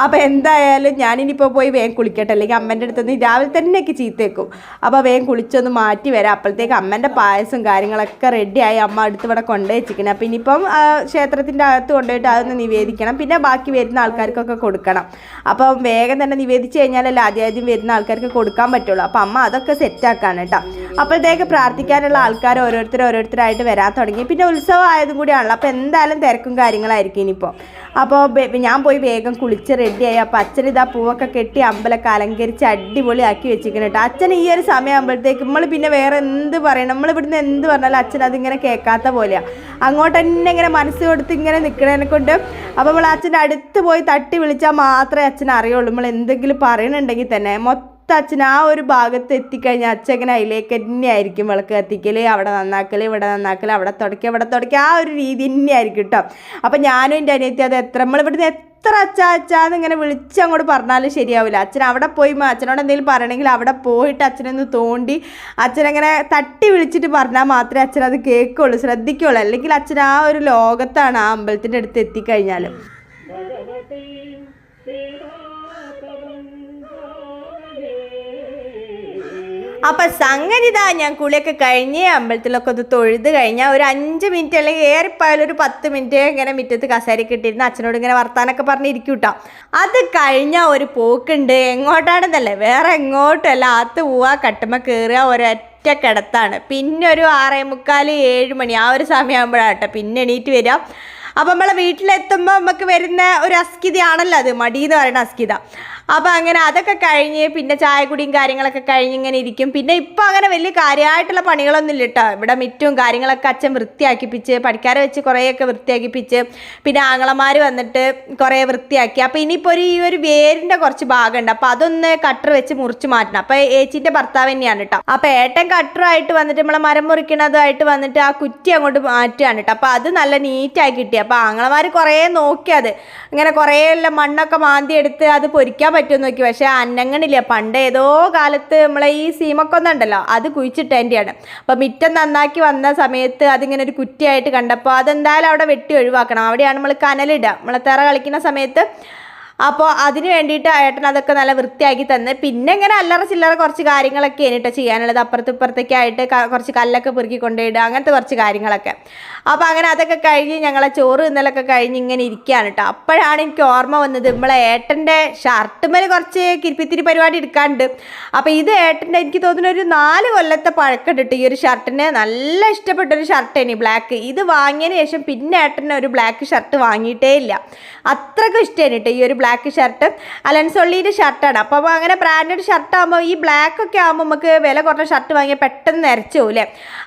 അപ്പോൾ എന്തായാലും ഞാനിനിപ്പോൾ പോയി വേഗം കുളിക്കട്ടെ, അല്ലെങ്കിൽ അമ്മേൻ്റെ അടുത്തുനിന്ന് രാവിലെ തന്നെയൊക്കെ ചീത്തേക്കും. അപ്പോൾ വേഗം കുളിച്ചൊന്ന് മാറ്റി വരാം. അപ്പോഴത്തേക്ക് അമ്മേൻ്റെ പായസം കാര്യങ്ങളൊക്കെ റെഡിയായി അമ്മ അടുത്ത് ഇവിടെ കൊണ്ടുപോയി വെച്ചിരിക്കണം. അപ്പോൾ ഇനിയിപ്പം ക്ഷേത്രത്തിൻ്റെ അകത്ത് കൊണ്ടുപോയിട്ട് അതൊന്ന് നിവേദിക്കണം, പിന്നെ ബാക്കി വരുന്ന ആൾക്കാർക്കൊക്കെ കൊടുക്കണം. അപ്പം വേഗം തന്നെ നിവേദിച്ച് കഴിഞ്ഞാലല്ലേ ആദ്യം വരുന്ന ആൾക്കാർക്ക് കൊടുക്കാൻ പറ്റുള്ളൂ. അപ്പോൾ അമ്മ അതൊക്കെ സെറ്റാക്കാണ് കേട്ടോ. അപ്പോഴത്തേക്ക് പ്രാർത്ഥിക്കാനുള്ള ആൾക്കാർ ഓരോരുത്തരായിട്ട് വരാൻ തുടങ്ങി. പിന്നെ ഉത്സവം ആയതും കൂടിയാണല്ലോ, അപ്പോൾ എന്തായാലും തിരക്കും കാര്യങ്ങളായിരിക്കും ഇനിയിപ്പോൾ. അപ്പോൾ ഞാൻ പോയി വേഗം കുളിച്ച് റെഡിയായി. അപ്പോൾ അച്ഛൻ ഇതാ പൂവൊക്കെ കെട്ടി അമ്പലമൊക്കെ അലങ്കരിച്ച് അടിപൊളിയാക്കി വെച്ചിരിക്കണം കേട്ടോ. അച്ഛൻ ഈ ഒരു സമയമാകുമ്പോഴത്തേക്ക് നമ്മൾ പിന്നെ വേറെ എന്ത് പറയണം, നമ്മൾ ഇവിടുന്ന് എന്ത് പറഞ്ഞാലും അച്ഛൻ അതിങ്ങനെ കേൾക്കാത്ത പോലെയാണ്. അങ്ങോട്ട് തന്നെ ഇങ്ങനെ മനസ്സ് കൊടുത്ത് ഇങ്ങനെ നിൽക്കണതിനെ കൊണ്ട് അപ്പോൾ നമ്മൾ അച്ഛൻ്റെ അടുത്ത് പോയി തട്ടി വിളിച്ചാൽ മാത്രമേ അച്ഛൻ അറിയുള്ളൂ. നമ്മൾ എന്തെങ്കിലും പറയണുണ്ടെങ്കിൽ തന്നെ അച്ഛൻ ആ ഒരു ഭാഗത്ത് എത്തിക്കഴിഞ്ഞാൽ അച്ഛൻ ഇങ്ങനെ അതിലേക്ക് തന്നെ ആയിരിക്കും വിളക്ക് കത്തിക്കൽ, അവിടെ നന്നാക്കൽ, ഇവിടെ നന്നാക്കൽ, അവിടെ തുടയ്ക്കുക, ആ ഒരു രീതി തന്നെയായിരിക്കും കേട്ടോ. അപ്പം ഞാനും എൻ്റെ അനിയത്തി അത് നമ്മളിവിടുന്ന് എത്ര അച്ഛാന്ന് ഇങ്ങനെ വിളിച്ചങ്ങോട്ട് പറഞ്ഞാലും ശരിയാവില്ല. അച്ഛൻ അവിടെ പോയി അച്ഛനോട് എന്തെങ്കിലും പറയണമെങ്കിൽ അവിടെ പോയിട്ട് അച്ഛനൊന്ന് തോണ്ടി അച്ഛനങ്ങനെ തട്ടി വിളിച്ചിട്ട് പറഞ്ഞാൽ മാത്രമേ അച്ഛൻ അത് കേൾക്കുള്ളൂ, ശ്രദ്ധിക്കുള്ളൂ. അല്ലെങ്കിൽ അച്ഛൻ ആ ഒരു ലോകത്താണ് ആ അമ്പലത്തിൻ്റെ അടുത്ത് എത്തിക്കഴിഞ്ഞാലും. അപ്പം സംഗതി ഇതാ ഞാൻ കുളിയൊക്കെ കഴിഞ്ഞ് അമ്പലത്തിലൊക്കെ ഒന്ന് തൊഴുത് കഴിഞ്ഞാൽ ഒരു 5 മിനിറ്റ് അല്ലെങ്കിൽ ഏറിപ്പോയാലും ഒരു 10 മിനിറ്റ് ഇങ്ങനെ മുറ്റത്ത് കസേരയൊക്കെ ഇട്ടിരുന്ന് അച്ഛനോട് ഇങ്ങനെ വർത്താനൊക്കെ പറഞ്ഞിരിക്കും കേട്ടോ. അത് കഴിഞ്ഞാൽ ഒരു പോക്കുണ്ട്. എങ്ങോട്ടാണെന്നല്ലേ, വേറെ എങ്ങോട്ടല്ല, അകത്ത് പോവുക, കട്ടുമ്മ കയറുക, ഒരൊറ്റ കിടത്താണ്. പിന്നെ ഒരു 6:45 7 മണി ആ ഒരു സമയമാകുമ്പോഴാണ് കേട്ടോ പിന്നെ എണീറ്റ് വരിക. അപ്പം നമ്മളെ വീട്ടിലെത്തുമ്പോൾ നമുക്ക് വരുന്ന ഒരു അസ്കിതയാണല്ലോ അത്, മടി എന്ന് പറയുന്ന അസ്കിത. അപ്പോൾ അങ്ങനെ അതൊക്കെ കഴിഞ്ഞ് പിന്നെ ചായ കുടിയും കാര്യങ്ങളൊക്കെ കഴിഞ്ഞ് ഇങ്ങനെ ഇരിക്കും. പിന്നെ ഇപ്പോൾ അങ്ങനെ വലിയ കാര്യമായിട്ടുള്ള പണികളൊന്നും ഇല്ല കേട്ടോ. ഇവിടെ മിറ്റും കാര്യങ്ങളൊക്കെ അച്ഛൻ വൃത്തിയാക്കിപ്പിച്ച്, പണിക്കാരെ വെച്ച് കുറേയൊക്കെ വൃത്തിയാക്കിപ്പിച്ച്, പിന്നെ ആങ്ങളമാർ വന്നിട്ട് കുറേ വൃത്തിയാക്കി. അപ്പോൾ ഇനിയിപ്പോൾ ഈ ഒരു വേരിൻ്റെ കുറച്ച് ഭാഗമുണ്ട്, അപ്പോൾ അതൊന്ന് കട്ടർ വെച്ച് മുറിച്ച് മാറ്റണം. അപ്പോൾ ഏച്ചിൻ്റെ ഭർത്താവ് തന്നെയാണ് കേട്ടോ. അപ്പോൾ ഏട്ടൻ കട്ടറായിട്ട് വന്നിട്ട് നമ്മളെ മരം മുറിക്കണതായിട്ട് വന്നിട്ട് ആ കുറ്റി അങ്ങോട്ട് മാറ്റുകയാണ് കേട്ടോ. അപ്പോൾ അത് നല്ല നീറ്റായി കിട്ടി. അപ്പോൾ ആങ്ങളമാർ കുറേ നോക്കിയത് ഇങ്ങനെ കുറേ എല്ലാം മണ്ണൊക്കെ മാന്തി എടുത്ത് അത് പൊരിക്കാൻ പറ്റുമെന്ന് നോക്കി. പക്ഷേ അന്നങ്ങണില്ല. പണ്ട് ഏതോ കാലത്ത് നമ്മളെ ഈ സീമക്കൊന്നുണ്ടല്ലോ അത് കുഴിച്ചിട്ടേൻ്റെയാണ്. അപ്പോൾ മിറ്റം നന്നാക്കി വന്ന സമയത്ത് അതിങ്ങനെ ഒരു കുറ്റിയായിട്ട് കണ്ടപ്പോൾ അതെന്തായാലും അവിടെ വെട്ടി ഒഴിവാക്കണം. അവിടെയാണ് നമ്മൾ കനലിടുക, നമ്മളെ തെറ കളിക്കുന്ന സമയത്ത്. അപ്പോൾ അതിന് വേണ്ടിയിട്ട് ഏട്ടൻ അതൊക്കെ നല്ല വൃത്തിയാക്കി തന്ന്. പിന്നെ ഇങ്ങനെ അല്ലറ ചില്ലറ കുറച്ച് കാര്യങ്ങളൊക്കെ കേട്ടോ ചെയ്യാനുള്ളത്. അപ്പുറത്തും ഇപ്പുറത്തൊക്കെ ആയിട്ട് കുറച്ച് കല്ലൊക്കെ പെറുക്കി കൊണ്ടുപോയിടുക, അങ്ങനത്തെ കുറച്ച് കാര്യങ്ങളൊക്കെ. അപ്പോൾ അങ്ങനെ അതൊക്കെ കഴിഞ്ഞ് ഞങ്ങളെ ചോറ് ഇന്നലൊക്കെ കഴിഞ്ഞ് ഇങ്ങനെ ഇരിക്കുകയാണ് കേട്ടോ. അപ്പോഴാണ് എനിക്ക് ഓർമ്മ വന്നത് നമ്മളെ ഏട്ടൻ്റെ ഷർട്ടുമ്മേൽ കുറച്ച് കിരിപ്പിത്തിരി പരിപാടി എടുക്കാനുണ്ട്. അപ്പോൾ ഇത് ഏട്ടൻ്റെ എനിക്ക് തോന്നുന്നു ഒരു 4 കൊല്ലത്തെ പഴക്കമിട്ടിട്ട് ഈ ഒരു ഷർട്ടിന് നല്ല ഇഷ്ടപ്പെട്ടൊരു ഷർട്ടേനി ബ്ലാക്ക്. ഇത് വാങ്ങിയതിന് ശേഷം പിന്നെ ഏട്ടന് ഒരു ബ്ലാക്ക് ഷർട്ട് വാങ്ങിയിട്ടേ ഇല്ല. അത്രയ്ക്കും ഇഷ്ടമാണ് കേട്ടോ ഈ ഒരു ബ്ലാക്ക് ഷർട്ട്. അലൻസൊള്ളിയുടെ ഷർട്ടാണ്. അപ്പോൾ അങ്ങനെ ബ്രാൻഡഡ് ഷർട്ടാകുമ്പോൾ ഈ ബ്ലാക്കൊക്കെ ആകുമ്പോൾ നമുക്ക് വില കുറഞ്ഞ ഷർട്ട് വാങ്ങിയാൽ പെട്ടെന്ന് നിരച്ചു പോകില്ലേ.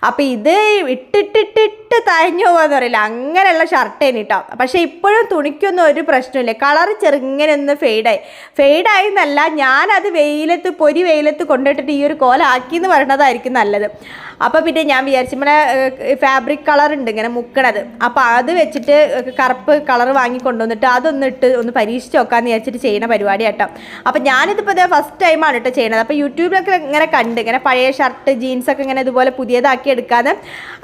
അപ്പോൾ ഇത് ഇട്ടിട്ടിട്ടിട്ട് തഴഞ്ഞു പോകാന്ന് പറയില്ല, അങ്ങനെയുള്ള ഷർട്ടേന് കേട്ടോ. പക്ഷേ ഇപ്പോഴും തുണിക്കൊന്നും ഒരു പ്രശ്നമില്ല. കളർ ചെറുങ്ങനെ ഒന്ന് ഫെയ്ഡായി എന്നല്ല, ഞാനത് പൊരി വെയിലത്ത് കൊണ്ടിട്ടിട്ട് ഈ ഒരു കോലാക്കി എന്ന് പറയുന്നതായിരിക്കും നല്ലത്. അപ്പോൾ പിന്നെ ഞാൻ വിചാരിച്ചു നമ്മുടെ ഫാബ്രിക് കളർ ഉണ്ട് ഇങ്ങനെ മുക്കണത്, അപ്പോൾ അത് വെച്ചിട്ട് കറുപ്പ് കളർ വാങ്ങി കൊണ്ടുവന്നിട്ട് അതൊന്ന് ഇട്ട് ഒന്ന് പരീക്ഷിച്ച് നോക്കാമെന്ന് വിചാരിച്ചിട്ട് ചെയ്യുന്ന പരിപാടി കേട്ടോ. അപ്പോൾ ഞാനിതിപ്പോൾ ഫസ്റ്റ് ടൈമാണ് കേട്ടോ ചെയ്യണത്. അപ്പോൾ യൂട്യൂബിലൊക്കെ ഇങ്ങനെ കണ്ട് ഇങ്ങനെ പഴയ ഷർട്ട് ജീൻസൊക്കെ ഇങ്ങനെ ഇതുപോലെ പുതിയതാക്കി എടുക്കാതെ,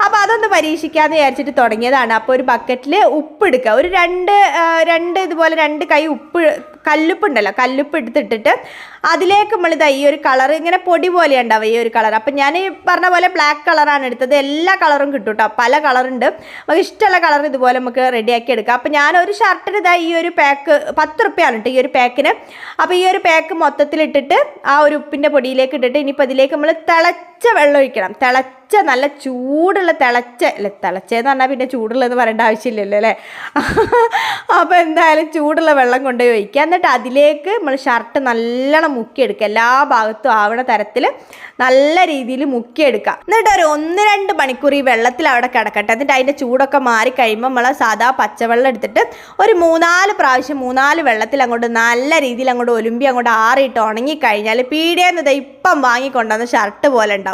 അപ്പോൾ അതൊന്ന് പരീക്ഷിക്കാമെന്ന് വിചാരിച്ചിട്ട് തുടങ്ങിയതാണ്. അപ്പോൾ ഒരു ബക്കറ്റിൽ ഉപ്പ് എടുക്കുക, ഒരു രണ്ട് ഇതുപോലെ 2 കൈ ഉപ്പ് കല്ലുപ്പ് ഉണ്ടല്ലോ, കല്ലുപ്പ് എടുത്തിട്ടിട്ട് അതിലേക്ക് നമ്മളിതാ ഈ ഒരു കളർ ഇങ്ങനെ പൊടി പോലെ ഉണ്ടാവും ഈ ഒരു കളർ. അപ്പം ഞാൻ ഈ പറഞ്ഞ പോലെ ബ്ലാക്ക് കളറാണ് എടുത്തത്. എല്ലാ കളറും കിട്ടും കേട്ടോ, പല കളറുണ്ട്. നമുക്ക് ഇഷ്ടമുള്ള കളർ ഇതുപോലെ നമുക്ക് റെഡിയാക്കി എടുക്കാം. അപ്പം ഞാൻ ഒരു ഷർട്ടിന് ഇതാ ഈ ഒരു പാക്ക് 10 റുപ്യാണ് കേട്ടോ ഈ ഒരു പാക്കിന്. അപ്പോൾ ഈ ഒരു പാക്ക് മൊത്തത്തിലിട്ടിട്ട് ആ ഒരു ഉപ്പിൻ്റെ പൊടിയിലേക്ക് ഇട്ടിട്ട് ഇനിയിപ്പോൾ അതിലേക്ക് നമ്മൾ തിളച്ച വെള്ളം ഒഴിക്കണം. നല്ല ചൂടുള്ള തിളച്ചെന്ന് പറഞ്ഞാൽ പിന്നെ ചൂടുള്ളതെന്ന് പറയേണ്ട ആവശ്യമില്ലല്ലോ അല്ലേ. അപ്പോൾ എന്തായാലും ചൂടുള്ള വെള്ളം കൊണ്ടുപോയി ഒഴിക്കുക. എന്നിട്ട് അതിലേക്ക് നമ്മൾ ഷർട്ട് നല്ലോണം മുക്കിയെടുക്കുക, എല്ലാ ഭാഗത്തും ആവണ തരത്തിൽ നല്ല രീതിയിൽ മുക്കിയെടുക്കുക. എന്നിട്ട് ഒരു 1-2 മണിക്കൂർ ഈ വെള്ളത്തിൽ അവിടെ കിടക്കട്ടെ. എന്നിട്ട് അതിൻ്റെ ചൂടൊക്കെ മാറി കഴിയുമ്പോൾ നമ്മൾ സാധാ പച്ചവെള്ളം എടുത്തിട്ട് ഒരു 3-4 പ്രാവശ്യം 3-4 വെള്ളത്തിൽ അങ്ങോട്ട് നല്ല രീതിയിൽ അങ്ങോട്ട് ഒലുമ്പി അങ്ങോട്ട് ആറിയിട്ട് ഉണങ്ങിക്കഴിഞ്ഞാൽ പീടികയെന്നത് ഇപ്പം വാങ്ങിക്കൊണ്ടുവന്ന ഷർട്ട് പോലെ ഉണ്ടാവും.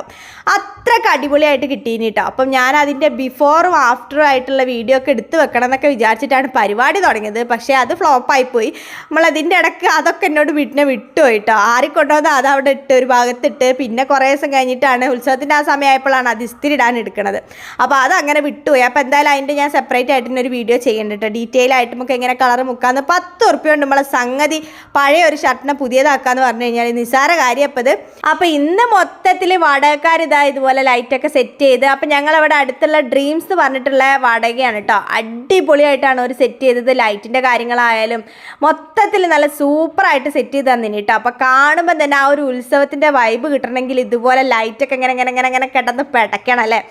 അത്രയ്ക്ക് അടിപൊളിയായിട്ട് കിട്ടീനി കേട്ടോ. അപ്പം ഞാൻ അതിൻ്റെ ബിഫോറും ആഫ്റ്ററും ആയിട്ടുള്ള വീഡിയോ ഒക്കെ എടുത്ത് വെക്കണം എന്നൊക്കെ വിചാരിച്ചിട്ടാണ് പരിപാടി തുടങ്ങിയത്. പക്ഷേ അത് ഫ്ലോപ്പായിപ്പോയി. നമ്മളതിൻ്റെ ഇടയ്ക്ക് അതൊക്കെ എന്നോട് വിട്ടുപോയി കേട്ടോ. ആറിക്കൊണ്ടുവന്ന് അത് അവിടെ ഇട്ട് ഒരു ഭാഗത്തിട്ട് പിന്നെ കുറേ ദിവസം കഴിഞ്ഞിട്ടാണ് ഉത്സവത്തിൻ്റെ ആ സമയമായപ്പോഴാണ് അത് ഇസ്തിരി ഇടാൻ എടുക്കുന്നത്. അപ്പോൾ അതങ്ങനെ വിട്ടുപോയി. അപ്പോൾ എന്തായാലും അതിൻ്റെ ഞാൻ സെപ്പറേറ്റ് ആയിട്ട് ഒരു വീഡിയോ ചെയ്യുന്നുണ്ട് കേട്ടോ. ഡീറ്റെയിൽ ആയിട്ട് നമുക്ക് എങ്ങനെ കളർ മുക്കാമെന്ന്. 10 ഉറുപ്പ്യ കൊണ്ട് നമ്മളെ സംഗതി പഴയ ഒരു ഷർട്ടിനെ പുതിയതാക്കാന്ന് പറഞ്ഞു കഴിഞ്ഞാൽ നിസ്സാര കാര്യം അപ്പം ഇത്. അപ്പോൾ ഇന്ന് മൊത്തത്തിൽ വാടകക്കാർ ഇതുപോലെ ലൈറ്റൊക്കെ സെറ്റ് ചെയ്ത്, അപ്പം ഞങ്ങളവിടെ അടുത്തുള്ള ഡ്രീംസ് എന്ന് പറഞ്ഞിട്ടുള്ള വാടകയാണ് കേട്ടോ. അടിപൊളിയായിട്ടാണ് അവർ സെറ്റ് ചെയ്തത്. ലൈറ്റിൻ്റെ കാര്യങ്ങളായാലും മൊത്തത്തിൽ നല്ല സൂപ്പറായിട്ട് സെറ്റ് ചെയ്ത് തന്നിന് കേട്ടോ. അപ്പോൾ കാണുമ്പോൾ തന്നെ ആ ഒരു ഉത്സവത്തിൻ്റെ വൈബ് കിട്ടണമെങ്കിൽ ഇതുപോലെ ലൈറ്റൊക്കെ ഇങ്ങനെ കിടന്ന് പെടക്കണം അല്ലേ.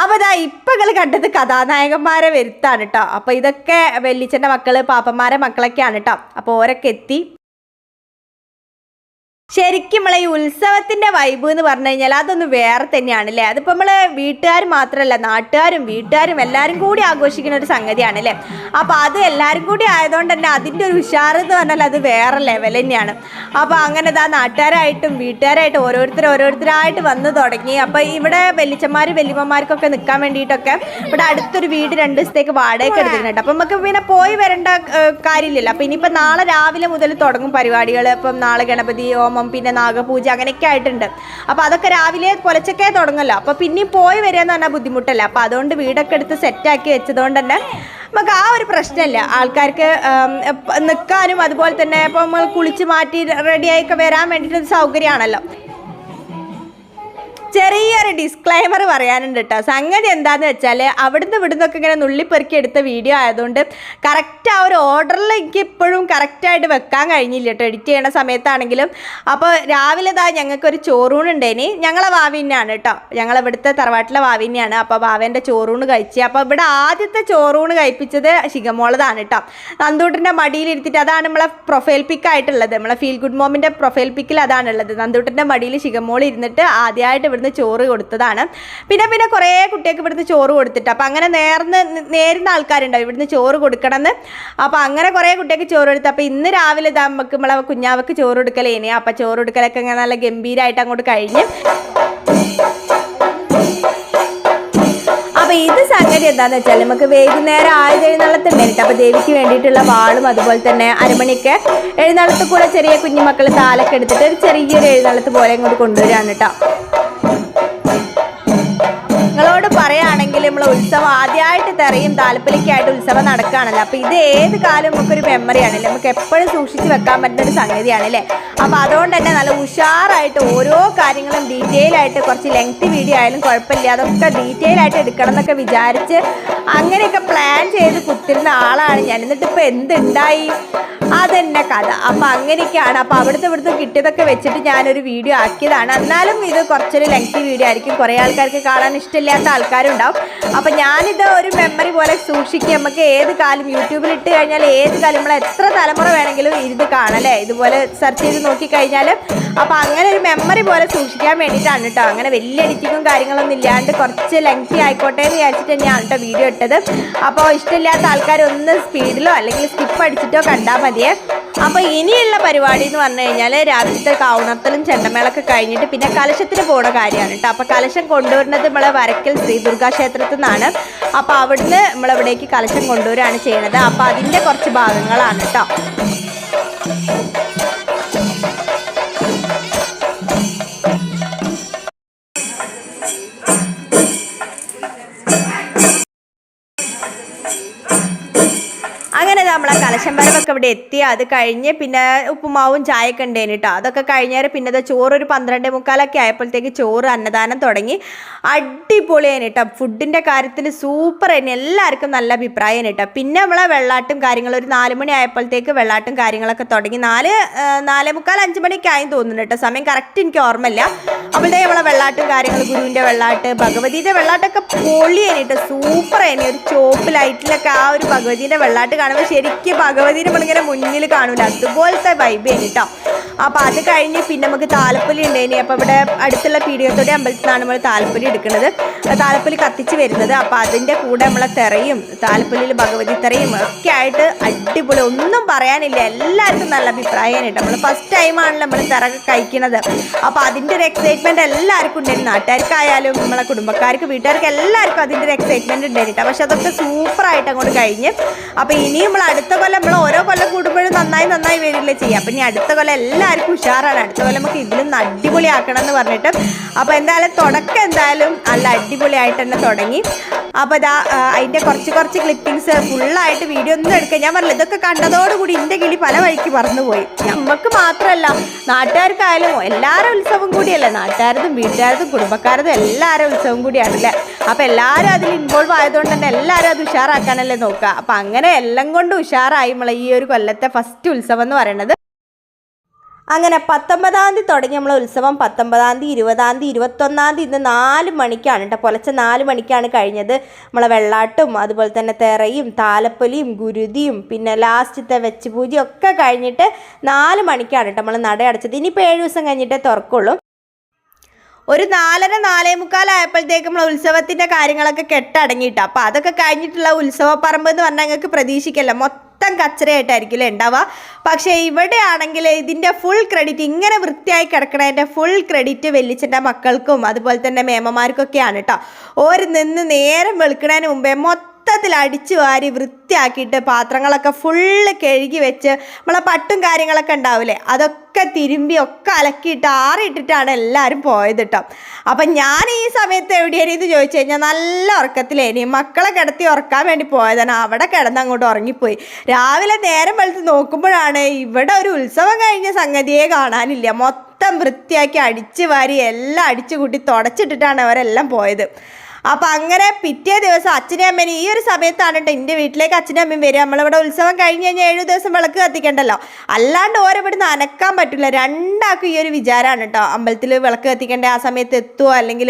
അപ്പോൾ ഇതാ ഇപ്പം നിങ്ങൾ കണ്ടത് കഥാനായകന്മാരെ വരുത്താണ് കേട്ടോ. അപ്പോൾ ഇതൊക്കെ വെല്ലിച്ചൻ്റെ മക്കൾ, പാപ്പന്മാരെ മക്കളൊക്കെയാണ് കേട്ടോ. അപ്പോൾ ഓരൊക്കെ എത്തി. ശരിക്കും നമ്മളെ ഈ ഉത്സവത്തിൻ്റെ വൈബ് എന്ന് പറഞ്ഞു കഴിഞ്ഞാൽ അതൊന്ന് വേറെ തന്നെയാണ് അല്ലേ. അതിപ്പോൾ നമ്മൾ വീട്ടുകാർ മാത്രമല്ല, നാട്ടുകാരും വീട്ടുകാരും എല്ലാവരും കൂടി ആഘോഷിക്കുന്ന ഒരു സംഗതിയാണ് അല്ലേ. അപ്പോൾ അത് എല്ലാവരും കൂടി ആയതുകൊണ്ട് തന്നെ അതിൻ്റെ ഒരു ഉഷാർ എന്ന് പറഞ്ഞാൽ അത് വേറെ ലെവൽ തന്നെയാണ്. അപ്പോൾ അങ്ങനെ ഇതാ നാട്ടുകാരായിട്ടും വീട്ടുകാരായിട്ടും ഓരോരുത്തരായിട്ട് വന്ന് തുടങ്ങി. അപ്പോൾ ഇവിടെ വെല്ലിച്ചന്മാർ വെല്ലിമ്മമാർക്കൊക്കെ നിൽക്കാൻ വേണ്ടിയിട്ടൊക്കെ ഇവിടെ അടുത്തൊരു വീട് 2 ദിവസത്തേക്ക് വാടകയ്ക്ക് എടുത്തിട്ടുണ്ട്. അപ്പം നമുക്ക് പിന്നെ പോയി വരേണ്ട കാര്യമില്ലല്ലോ. അപ്പോൾ ഇനിയിപ്പോൾ നാളെ രാവിലെ മുതൽ തുടങ്ങും പരിപാടികൾ. അപ്പം നാളെ ഗണപതി ഹോമം, പിന്നെ നാഗപൂജ അങ്ങനെയൊക്കെ ആയിട്ടുണ്ട്. അപ്പോൾ അതൊക്കെ രാവിലെ പുലച്ചൊക്കെ തുടങ്ങല്ലോ. അപ്പോൾ പിന്നെയും പോയി വരിക എന്ന് പറഞ്ഞാൽ ബുദ്ധിമുട്ടല്ല. അപ്പോൾ അതുകൊണ്ട് വീടൊക്കെ എടുത്ത് സെറ്റാക്കി വെച്ചതുകൊണ്ട് തന്നെ നമുക്ക് ആ ഒരു പ്രശ്നമില്ല. ആൾക്കാർക്ക് നിൽക്കാനും അതുപോലെ തന്നെ ഇപ്പോൾ നമ്മൾ കുളിച്ച് മാറ്റി റെഡിയായിക്കെ വരാൻ വേണ്ടിയിട്ടൊരു സൗകര്യമാണല്ലോ. ചെറിയൊരു ഡിസ്ക്ലൈമർ പറയാനുണ്ട് കേട്ടോ. സംഗതി എന്താണെന്ന് വെച്ചാൽ അവിടുന്ന് ഇവിടുന്നൊക്കെ ഇങ്ങനെ നുള്ളിപ്പെറുക്കി എടുത്ത വീഡിയോ ആയതുകൊണ്ട് കറക്റ്റ് ആ ഒരു ഓർഡറിൽ എനിക്ക് ഇപ്പോഴും കറക്റ്റായിട്ട് വെക്കാൻ കഴിഞ്ഞില്ല കേട്ടോ, എഡിറ്റ് ചെയ്യണ സമയത്താണെങ്കിലും. അപ്പോൾ രാവിലെ ഇതാ ഞങ്ങൾക്കൊരു ചോറൂണുണ്ടേനി. ഞങ്ങളെ വാവിനെയാണ് കേട്ടോ, ഞങ്ങളിവിടുത്തെ തറവാട്ടിലെ വാവിനെയാണ്. അപ്പോൾ വാവേൻ്റെ ചോറൂണ് കഴിച്ച്. അപ്പോൾ ഇവിടെ ആദ്യത്തെ ചോറൂണ് കഴിപ്പിച്ചത് ശിഖമോളതാണ് കേട്ടോ. നന്ദൂട്ടൻ്റെ മടിയിലിരുത്തിയിട്ട് അതാണ് നമ്മളെ പ്രൊഫൈൽ പിക്കായിട്ടുള്ളത്. നമ്മളെ ഫീൽ ഗുഡ് മോമിൻ്റെ പ്രൊഫൈൽ പിക്കിൽ അതാണുള്ളത്. നന്ദൂട്ടൻ്റെ മടിയിൽ ശിഖമോൾ ഇരുന്നിട്ട് ആദ്യമായിട്ട് ഇവിടുന്ന് ചോറ് കൊടുത്തതാണ്. പിന്നെ കുറേ കുട്ടികൾക്ക് ഇവിടുന്ന് ചോറ് കൊടുത്തിട്ട് അപ്പോൾ അങ്ങനെ നേരുന്ന ആൾക്കാരുണ്ടാവും ഇവിടുന്ന് ചോറ് കൊടുക്കണമെന്ന്. അപ്പോൾ അങ്ങനെ കുറേ കുട്ടികൾക്ക് ചോറ് കൊടുത്തു. അപ്പോൾ ഇന്ന് രാവിലെ നമുക്ക് നമ്മളെ കുഞ്ഞാവക്ക് ചോറ് കൊടുക്കലേനി. അപ്പോൾ ചോറ് കൊടുക്കലൊക്കെ ഇങ്ങനെ നല്ല ഗംഭീരമായിട്ട് അങ്ങോട്ട് കഴിഞ്ഞ്. അപ്പോൾ ഇത് സംഗതി എന്താണെന്ന് വെച്ചാൽ നമുക്ക് വൈകുന്നേരം എഴുന്നള്ളത്തുണ്ടായിട്ട്. അപ്പോൾ ദേവിക്ക് വേണ്ടിയിട്ടുള്ള വാളും അതുപോലെ തന്നെ അരമണിക്ക് എഴുന്നള്ളത്ത് കൂടെ ചെറിയ കുഞ്ഞുമക്കൾ താലൊക്കെ എടുത്തിട്ട് ഒരു ചെറിയൊരു എഴുന്നള്ളത്ത് പോലെ ഇങ്ങോട്ട് കൊണ്ടുവരികയാണ് കേട്ടോ. നിങ്ങളോട് പറയുകയാണെങ്കിൽ നമ്മൾ ഉത്സവം ആദ്യമായിട്ട് തെറിയും താലപ്പൊലിക്കായിട്ട് ഉത്സവം നടക്കുകയാണല്ലോ. അപ്പോൾ ഇത് ഏത് കാലം നമുക്കൊരു മെമ്മറിയാണല്ലേ, നമുക്ക് എപ്പോഴും സൂക്ഷിച്ച് വെക്കാൻ പറ്റുന്ന ഒരു സംഗതിയാണല്ലേ. അപ്പോൾ അതുകൊണ്ട് തന്നെ നല്ല ഉഷാറായിട്ട് ഓരോ കാര്യങ്ങളും ഡീറ്റെയിൽ ആയിട്ട്, കുറച്ച് ലെങ്തി വീഡിയോ ആയാലും കുഴപ്പമില്ല, അതൊക്കെ ഡീറ്റെയിൽ ആയിട്ട് എടുക്കണം എന്നൊക്കെ വിചാരിച്ച് അങ്ങനെയൊക്കെ പ്ലാൻ ചെയ്ത് കുത്തിരുന്ന ആളാണ് ഞാൻ. എന്നിട്ടിപ്പോൾ എന്തുണ്ടായി അതെന്നെ കഥ. അപ്പോൾ അങ്ങനെയൊക്കെയാണ്. അപ്പോൾ ഇവിടുത്തെ കിട്ടിയതൊക്കെ വെച്ചിട്ട് ഞാനൊരു വീഡിയോ ആക്കിയതാണ്. എന്നാലും ഇത് കുറച്ചൊരു ലെങ്തി വീഡിയോ ആയിരിക്കും, കുറേ ആൾക്കാർക്ക് കാണാൻ ഇഷ്ടമില്ലാത്ത ആൾക്കാരുണ്ടാവും. അപ്പോൾ ഞാനിത് ഒരു മെമ്മറി പോലെ സൂക്ഷിക്കുക. നമുക്ക് ഏത് കാലം യൂട്യൂബിൽ ഇട്ട് കഴിഞ്ഞാൽ ഏത് കാലം നമ്മൾ എത്ര തലമുറ വേണമെങ്കിലും ഇരുന്ന് കാണല്ലേ, ഇതുപോലെ സെർച്ച് ചെയ്ത് നോക്കിക്കഴിഞ്ഞാൽ. അപ്പോൾ അങ്ങനെ ഒരു മെമ്മറി പോലെ സൂക്ഷിക്കാൻ വേണ്ടിയിട്ടാണ് കേട്ടോ. അങ്ങനെ വലിയ എഡിറ്റിങ്ങും കാര്യങ്ങളൊന്നും ഇല്ലാണ്ട് കുറച്ച് ലെങ്തി ആയിക്കോട്ടെ എന്ന് വിചാരിച്ചിട്ട് തന്നെയാണ് കേട്ടോ വീഡിയോ ഇട്ടത്. അപ്പോൾ ഇഷ്ടമില്ലാത്ത ആൾക്കാർ ഒന്ന് സ്പീഡിലോ അല്ലെങ്കിൽ സ്കിപ്പ് അടിച്ചിട്ടോ കണ്ടാൽ മതിയേ. അപ്പോൾ ഇനിയുള്ള പരിപാടി എന്ന് പറഞ്ഞു കഴിഞ്ഞാൽ രാവിലത്തെ കാവുണർത്തലും ചെണ്ടമേളൊക്കെ കഴിഞ്ഞിട്ട് പിന്നെ കലശത്തിന് പോകുന്ന കാര്യമാണ് കേട്ടോ. അപ്പോൾ കലശം കൊണ്ടുവരുന്നത് നമ്മളെ വരക്കൽ ശ്രീ ദുർഗാ ക്ഷേത്രത്തിൽ നിന്നാണ്. അപ്പോൾ അവിടുന്ന് നമ്മളിവിടേക്ക് കലശം കൊണ്ടുവരികയാണ് ചെയ്യുന്നത്. അപ്പോൾ അതിൻ്റെ കുറച്ച് ഭാഗങ്ങളാണ് കേട്ടോ. അങ്ങനെ നമ്മളെ കലശം വരവൊക്കെ ഇവിടെ എത്തി. അത് കഴിഞ്ഞ് പിന്നെ ഉപ്പുമാവും ചായയൊക്കെ ഉണ്ടേന് കേട്ടോ. അതൊക്കെ കഴിഞ്ഞാൽ പിന്നെ ചോറ് ഒരു 12:45 ആയപ്പോഴത്തേക്ക് ചോറ് അന്നദാനം തുടങ്ങി. അടിപൊളിയാണ് കേട്ടോ. ഫുഡിൻ്റെ കാര്യത്തിൽ സൂപ്പർ ആയിരുന്നു. എല്ലാവർക്കും നല്ല അഭിപ്രായം കേട്ടോ. പിന്നെ നമ്മളെ വെള്ളാട്ടും കാര്യങ്ങളും ഒരു 4 മണി ആയപ്പോഴത്തേക്ക് വെള്ളാട്ടും കാര്യങ്ങളൊക്കെ തുടങ്ങി. 4:45 5 മണിയൊക്കെ ആയി തോന്നുന്നു കേട്ടോ. സമയം കറക്റ്റ് എനിക്ക് ഓർമ്മയില്ല. അപ്പോഴത്തേക്ക് നമ്മളെ വെള്ളാട്ടും കാര്യങ്ങൾ, ഗുരുവിൻ്റെ വെള്ളാട്ട്, ഭഗവതിയുടെ വെള്ളാട്ടൊക്കെ പൊളിയാണ് കേട്ടോ. സൂപ്പർ ആയിരുന്നു. ഒരു ചോപ്പ് ലൈറ്റിലൊക്കെ ആ ഒരു ഭഗവതിയുടെ വെള്ളാട്ട് കാണുമ്പോൾ ശരിക്കും ഭഗവതിനെ നമ്മളിങ്ങനെ മുന്നിൽ കാണൂല, അതുപോലത്തെ വൈബ് ആണ് കേട്ടോ. അപ്പോൾ അത് കഴിഞ്ഞ് പിന്നെ നമുക്ക് താലപ്പൊലി ഉണ്ടായിനി. അപ്പോൾ ഇവിടെ അടുത്തുള്ള പീടികത്തോടെ അമ്പലത്തിലാണ് നമ്മൾ താലപ്പൊലി എടുക്കുന്നത്, താലപ്പൊലി കത്തിച്ച് വരുന്നത്. അപ്പോൾ അതിൻ്റെ കൂടെ നമ്മളെ തെറയും താലപ്പൊലിയിൽ ഭഗവതി തെറയും ഒക്കെ ആയിട്ട് അടിപൊളി, ഒന്നും പറയാനില്ല. എല്ലാവർക്കും നല്ല അഭിപ്രായമാണ് കേട്ടോ. നമ്മൾ ഫസ്റ്റ് ടൈമാണല്ലോ നമ്മൾ തെറ കഴിക്കുന്നത്. അപ്പോൾ അതിൻ്റെ ഒരു എക്സൈറ്റ്മെൻറ്റ് എല്ലാവർക്കും ഉണ്ടായിരുന്നു. നാട്ടുകാർക്കായാലും നമ്മളെ കുടുംബക്കാർക്ക്, വീട്ടുകാർക്ക് എല്ലാവർക്കും അതിൻ്റെ ഒരു എക്സൈറ്റ്മെൻറ്റ് ഉണ്ടായിരുന്നു. പക്ഷെ അതൊക്കെ സൂപ്പറായിട്ട് അങ്ങോട്ട് കഴിഞ്ഞ്. അപ്പോൾ ഇനിയും നമ്മൾ അടുത്ത കൊല്ലം നമ്മൾ ഓരോ കൊല്ലം കൂടുമ്പോഴും നന്നായി വരില്ലേ ചെയ്യുക. അപ്പം ഇനി അടുത്ത കൊല്ലം എല്ലാവർക്കും ഉഷാറാണ്. അടുത്ത കൊല്ലം നമുക്ക് ഇതിലും അടിപൊളിയാക്കണം എന്ന് പറഞ്ഞിട്ട്. അപ്പോൾ എന്തായാലും തുടക്കം എന്തായാലും നല്ല അടിപൊളിയായിട്ട് തന്നെ തുടങ്ങി. അപ്പോൾ ഇതാ അതിൻ്റെ കുറച്ച് ക്ലിപ്പിങ്സ് ഫുള്ളായിട്ട് വീഡിയോ ഒന്നും എടുക്കുക. ഞാൻ പറഞ്ഞില്ല, ഇതൊക്കെ കണ്ടതോടുകൂടി എൻ്റെ കിളി പല വഴിക്ക് പറന്നുപോയി. നമുക്ക് മാത്രമല്ല നാട്ടുകാർക്കായാലും എല്ലാവരും ഉത്സവം കൂടിയല്ലേ, നാട്ടുകാരതും വീട്ടുകാരതും കുടുംബക്കാരതും എല്ലാവരും ഉത്സവം കൂടിയാണല്ലേ. അപ്പോൾ എല്ലാവരും അതിൽ ഇൻവോൾവ് ആയതുകൊണ്ട് തന്നെ എല്ലാവരും അത് ഉഷാറാക്കാനല്ലേ നോക്കുക. അപ്പം അങ്ങനെ എല്ലാം കൊണ്ട് ഉഷാറായി നമ്മളെ ഈ ഒരു കൊല്ലത്തെ ഫസ്റ്റ് ഉത്സവം എന്ന് പറയുന്നത്. അങ്ങനെ 19-ാം തീയതി തുടങ്ങി നമ്മളെ ഉത്സവം. 19-ാം തീയതി, 20-ാം തീയതി, 21-ാം തീയതി ഇന്ന് 4 മണിക്കാണ് കേട്ടോ. പുലർച്ചെ 4 മണിക്കാണ് കഴിഞ്ഞത്. നമ്മളെ വെള്ളാട്ടും അതുപോലെ തന്നെ തെറയും താലപ്പൊലിയും ഗുരുതിയും പിന്നെ ലാസ്റ്റത്തെ വെച്ച് പൂജയും ഒക്കെ കഴിഞ്ഞിട്ട് 4 മണിക്കാണ് കേട്ടോ നമ്മൾ നട അടച്ചത്. ഇനിയിപ്പോൾ 7 ദിവസം കഴിഞ്ഞിട്ടേ തുറക്കുള്ളൂ. ഒരു 4:30 4:45 ആയപ്പോഴത്തേക്കും നമ്മൾ ഉത്സവത്തിൻ്റെ കാര്യങ്ങളൊക്കെ കെട്ടടങ്ങിയിട്ടാണ്. അപ്പോൾ അതൊക്കെ കഴിഞ്ഞിട്ടുള്ള ഉത്സവപ്പറമ്പ് എന്ന് പറഞ്ഞാൽ ഞങ്ങൾക്ക് പ്രതീക്ഷിക്കല്ല, മൊത്തം കച്ചറയായിട്ടായിരിക്കില്ല ഉണ്ടാവുക. പക്ഷേ ഇവിടെ ആണെങ്കിൽ ഇതിൻ്റെ ഫുൾ ക്രെഡിറ്റ്, ഇങ്ങനെ വൃത്തിയായി കിടക്കണതിൻ്റെ ഫുൾ ക്രെഡിറ്റ് വെല്ലിച്ചൻ്റെ മക്കൾക്കും അതുപോലെ തന്നെ മേമ്മമാർക്കൊക്കെയാണ് കേട്ടോ. ഓര് നിന്ന് നേരം വെളുക്കണതിന് മുമ്പേ മൊത്തത്തിൽ അടിച്ചു വാരി വൃത്തിയാക്കിയിട്ട് പാത്രങ്ങളൊക്കെ ഫുള്ള് കഴുകി വെച്ച് നമ്മളെ പട്ടും കാര്യങ്ങളൊക്കെ ഉണ്ടാവില്ലേ, അതൊക്കെ തിരുമ്പി ഒക്കെ അലക്കിയിട്ട് ആറിയിട്ടിട്ടാണ് എല്ലാവരും പോയത് കേട്ടോ. അപ്പം ഞാൻ ഈ സമയത്ത് എവിടെയാണ് ഇത് ചോദിച്ചു കഴിഞ്ഞാൽ നല്ല ഉറക്കത്തിലേനി, മക്കളെ കിടത്തി ഉറക്കാൻ വേണ്ടി പോയതാണ്. അവിടെ കിടന്ന് അങ്ങോട്ട് ഉറങ്ങിപ്പോയി. രാവിലെ നേരം വെളുത്ത് നോക്കുമ്പോഴാണ് ഇവിടെ ഒരു ഉത്സവം കഴിഞ്ഞ സംഗതിയെ കാണാനില്ല. മൊത്തം വൃത്തിയാക്കി അടിച്ചു വാരി എല്ലാം അടിച്ചു കൂട്ടി തുടച്ചിട്ടിട്ടാണ് അവരെല്ലാം പോയത്. അപ്പം അങ്ങനെ പിറ്റേ ദിവസം അച്ഛനും അമ്മേനും ഈ ഒരു സമയത്താണ് കേട്ടോ എൻ്റെ വീട്ടിലേക്ക് അച്ഛനും അമ്മയും വരിക. നമ്മളിവിടെ ഉത്സവം കഴിഞ്ഞ് കഴിഞ്ഞാൽ 7 ദിവസം വിളക്ക് കത്തിക്കണ്ടല്ലോ, അല്ലാണ്ട് ഓരോവിടുന്ന് അനക്കാൻ പറ്റില്ല. രണ്ടാൾക്കും ഈ ഒരു വിചാരമാണ് കേട്ടോ, അമ്പലത്തിൽ വിളക്ക് കത്തിക്കേണ്ട ആ സമയത്ത് എത്തുമോ, അല്ലെങ്കിൽ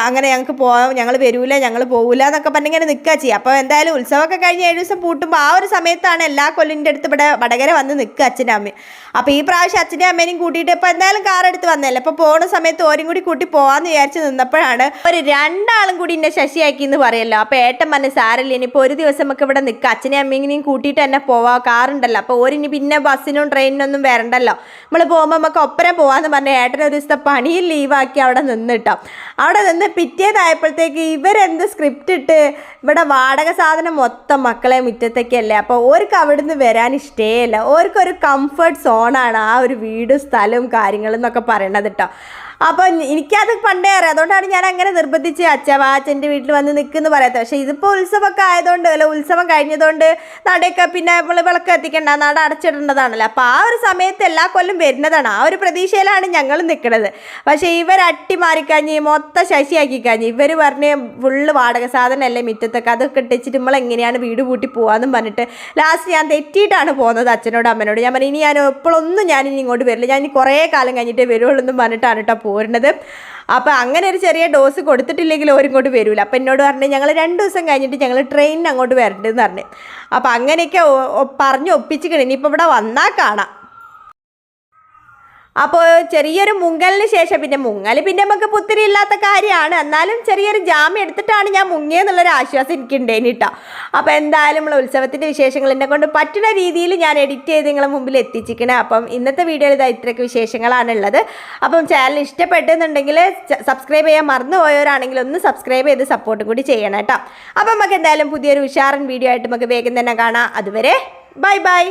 അങ്ങനെ ഞങ്ങൾക്ക് പോകാം, ഞങ്ങൾ വരൂല, ഞങ്ങൾ പോകില്ല എന്നൊക്കെ പറഞ്ഞിങ്ങനെ നിൽക്കുക ചെയ്യുക. അപ്പോൾ എന്തായാലും ഉത്സവമൊക്കെ കഴിഞ്ഞ് 7 ദിവസം പൂട്ടുമ്പോൾ ആ ഒരു സമയത്താണ് എല്ലാ കൊല്ലിൻ്റെ അടുത്ത് ഇവിടെ വടകര വന്ന് നിൽക്കുക അച്ഛനും അമ്മയും. അപ്പോൾ ഈ പ്രാവശ്യം അച്ഛനും അമ്മേനെയും കൂട്ടിയിട്ട് ഇപ്പോൾ എന്തായാലും കാറെടുത്ത് വന്നല്ലേ, അപ്പോൾ പോകുന്ന സമയത്ത് ഓരും കൂടി കൂട്ടി പോകാമെന്ന് വിചാരിച്ച് നിന്നപ്പോഴാണ് ഒരു 2 ആളും കൂടി എന്നെ ശശിയാക്കി എന്ന് പറയല്ലോ. അപ്പോൾ ഏട്ടൻ പറഞ്ഞ് സാരല്ല, ഇനിയിപ്പോൾ ഒരു ദിവസം നമുക്ക് ഇവിടെ നിൽക്കുക, അച്ഛനെയും അമ്മേനെയും കൂട്ടിയിട്ട് തന്നെ പോവാം, കാറുണ്ടല്ലോ, അപ്പോൾ ഓരിനി പിന്നെ ബസ്സിനും ട്രെയിനിനൊന്നും വരണ്ടല്ലോ, നമ്മൾ പോകുമ്പോൾ നമുക്ക് ഒപ്പരം പോകാമെന്ന് പറഞ്ഞ ഏട്ടൻ ഒരു ദിവസത്തെ പണിയിൽ ലീവാക്കി അവിടെ നിന്നിട്ടോ. അവിടെ നിന്ന് പിറ്റേതായപ്പോഴത്തേക്ക് ഇവരെന്ത് സ്ക്രിപ്റ്റ് ഇട്ട് ഇവിടെ വാടക സാധനം മൊത്തം മക്കളെ മുറ്റത്തേക്കല്ലേ. അപ്പോൾ ഓർക്ക് അവിടുന്ന് വരാൻ ഇഷ്ടേയല്ല, ഓർക്കൊരു കംഫർട്ട് സോണാണ് ആ ഒരു വീടും സ്ഥലവും കാര്യങ്ങളും എന്നൊക്കെ പറയണത് കേട്ടോ. അപ്പോൾ എനിക്കത് പണ്ടേ അറിയാം, അതുകൊണ്ടാണ് ഞാൻ അങ്ങനെ നിർബന്ധിച്ച് അച്ഛൻ്റെ വീട്ടിൽ വന്ന് നിൽക്കുമെന്ന് പറയാത്തത്. പക്ഷേ ഇതിപ്പോൾ ഉത്സവമൊക്കെ ആയതുകൊണ്ട്, അല്ല ഉത്സവം കഴിഞ്ഞതുകൊണ്ട് നടയൊക്കെ പിന്നെ നമ്മൾ വിളക്ക് കത്തിക്കേണ്ട, നട അടച്ചിടേണ്ടതാണല്ലോ. അപ്പോൾ ആ ഒരു സമയത്ത് എല്ലാ കൊല്ലം വരുന്നതാണ്, ആ ഒരു പ്രതീക്ഷയിലാണ് ഞങ്ങൾ നിൽക്കുന്നത്. പക്ഷേ ഇവർ അട്ടിമാറിക്കഴിഞ്ഞ് മൊത്തം ശശിയാക്കി കഴിഞ്ഞ് ഇവർ പറഞ്ഞ് ഫുള്ള് വാടക സാധനമല്ലേ മുറ്റത്തൊക്കെ, അതൊക്കെ ഇട്ടിച്ചിട്ട് നമ്മളെങ്ങനെയാണ് വീട് കൂട്ടി പോകാമെന്നും പറഞ്ഞിട്ട് ലാസ്റ്റ് ഞാൻ തെറ്റിയിട്ടാണ് പോകുന്നത് അച്ഛനോട് അമ്മനോട്. ഞാൻ പറഞ്ഞു ഇനി ഞാൻ എപ്പോഴൊന്നും ഞാനിനി ഇങ്ങോട്ട് വരില്ല, ഞാൻ ഇനി കുറേ കാലം കഴിഞ്ഞിട്ടേ വരുള്ളൂ എന്നും പറഞ്ഞിട്ടാണ് കേട്ടോ പോരുന്നത്. അപ്പോൾ അങ്ങനെ ഒരു ചെറിയ ഡോസ് കൊടുത്തിട്ടില്ലെങ്കിൽ ഓരിങ്ങോട്ട് വരില്ല. അപ്പോൾ എന്നോട് പറഞ്ഞു ഞങ്ങൾ 2 ദിവസം കഴിഞ്ഞിട്ട് ഞങ്ങൾ ട്രെയിനിന് അങ്ങോട്ട് വരണ്ടെന്ന് പറഞ്ഞു. അപ്പോൾ അങ്ങനെയൊക്കെ പറഞ്ഞ് ഒപ്പിച്ചിക്കണം. ഇനിയിപ്പോൾ ഇവിടെ വന്നാൽ കാണാം. അപ്പോൾ ചെറിയൊരു മുങ്ങലിന് ശേഷം, പിന്നെ നമുക്ക് പുത്തിരി ഇല്ലാത്ത കാര്യമാണ്, എന്നാലും ചെറിയൊരു ജാമ്യം എടുത്തിട്ടാണ് ഞാൻ മുങ്ങിയെന്നുള്ളൊരു ആശ്വാസം എനിക്കുണ്ടേനി കേട്ടോ. അപ്പോൾ എന്തായാലും നമ്മൾ ഉത്സവത്തിൻ്റെ വിശേഷങ്ങൾ എന്നെ കൊണ്ട് പറ്റുന്ന രീതിയിൽ ഞാൻ എഡിറ്റ് ചെയ്ത് നിങ്ങളെ മുമ്പിൽ എത്തിച്ചിരിക്കണം. അപ്പം ഇന്നത്തെ വീഡിയോയിൽ ഇതാ ഇത്രയൊക്കെ വിശേഷങ്ങളാണുള്ളത്. അപ്പം ചാനൽ ഇഷ്ടപ്പെട്ടെന്നുണ്ടെങ്കിൽ സബ്സ്ക്രൈബ് ചെയ്യാൻ മറന്നു പോയവരാണെങ്കിൽ ഒന്ന് സബ്സ്ക്രൈബ് ചെയ്ത് സപ്പോർട്ടും കൂടി ചെയ്യണം കേട്ടോ. അപ്പം നമുക്ക് എന്തായാലും പുതിയൊരു ഉഷാറൻ വീഡിയോ ആയിട്ട് നമുക്ക് വേഗം തന്നെ കാണാം. അതുവരെ ബൈ ബൈ.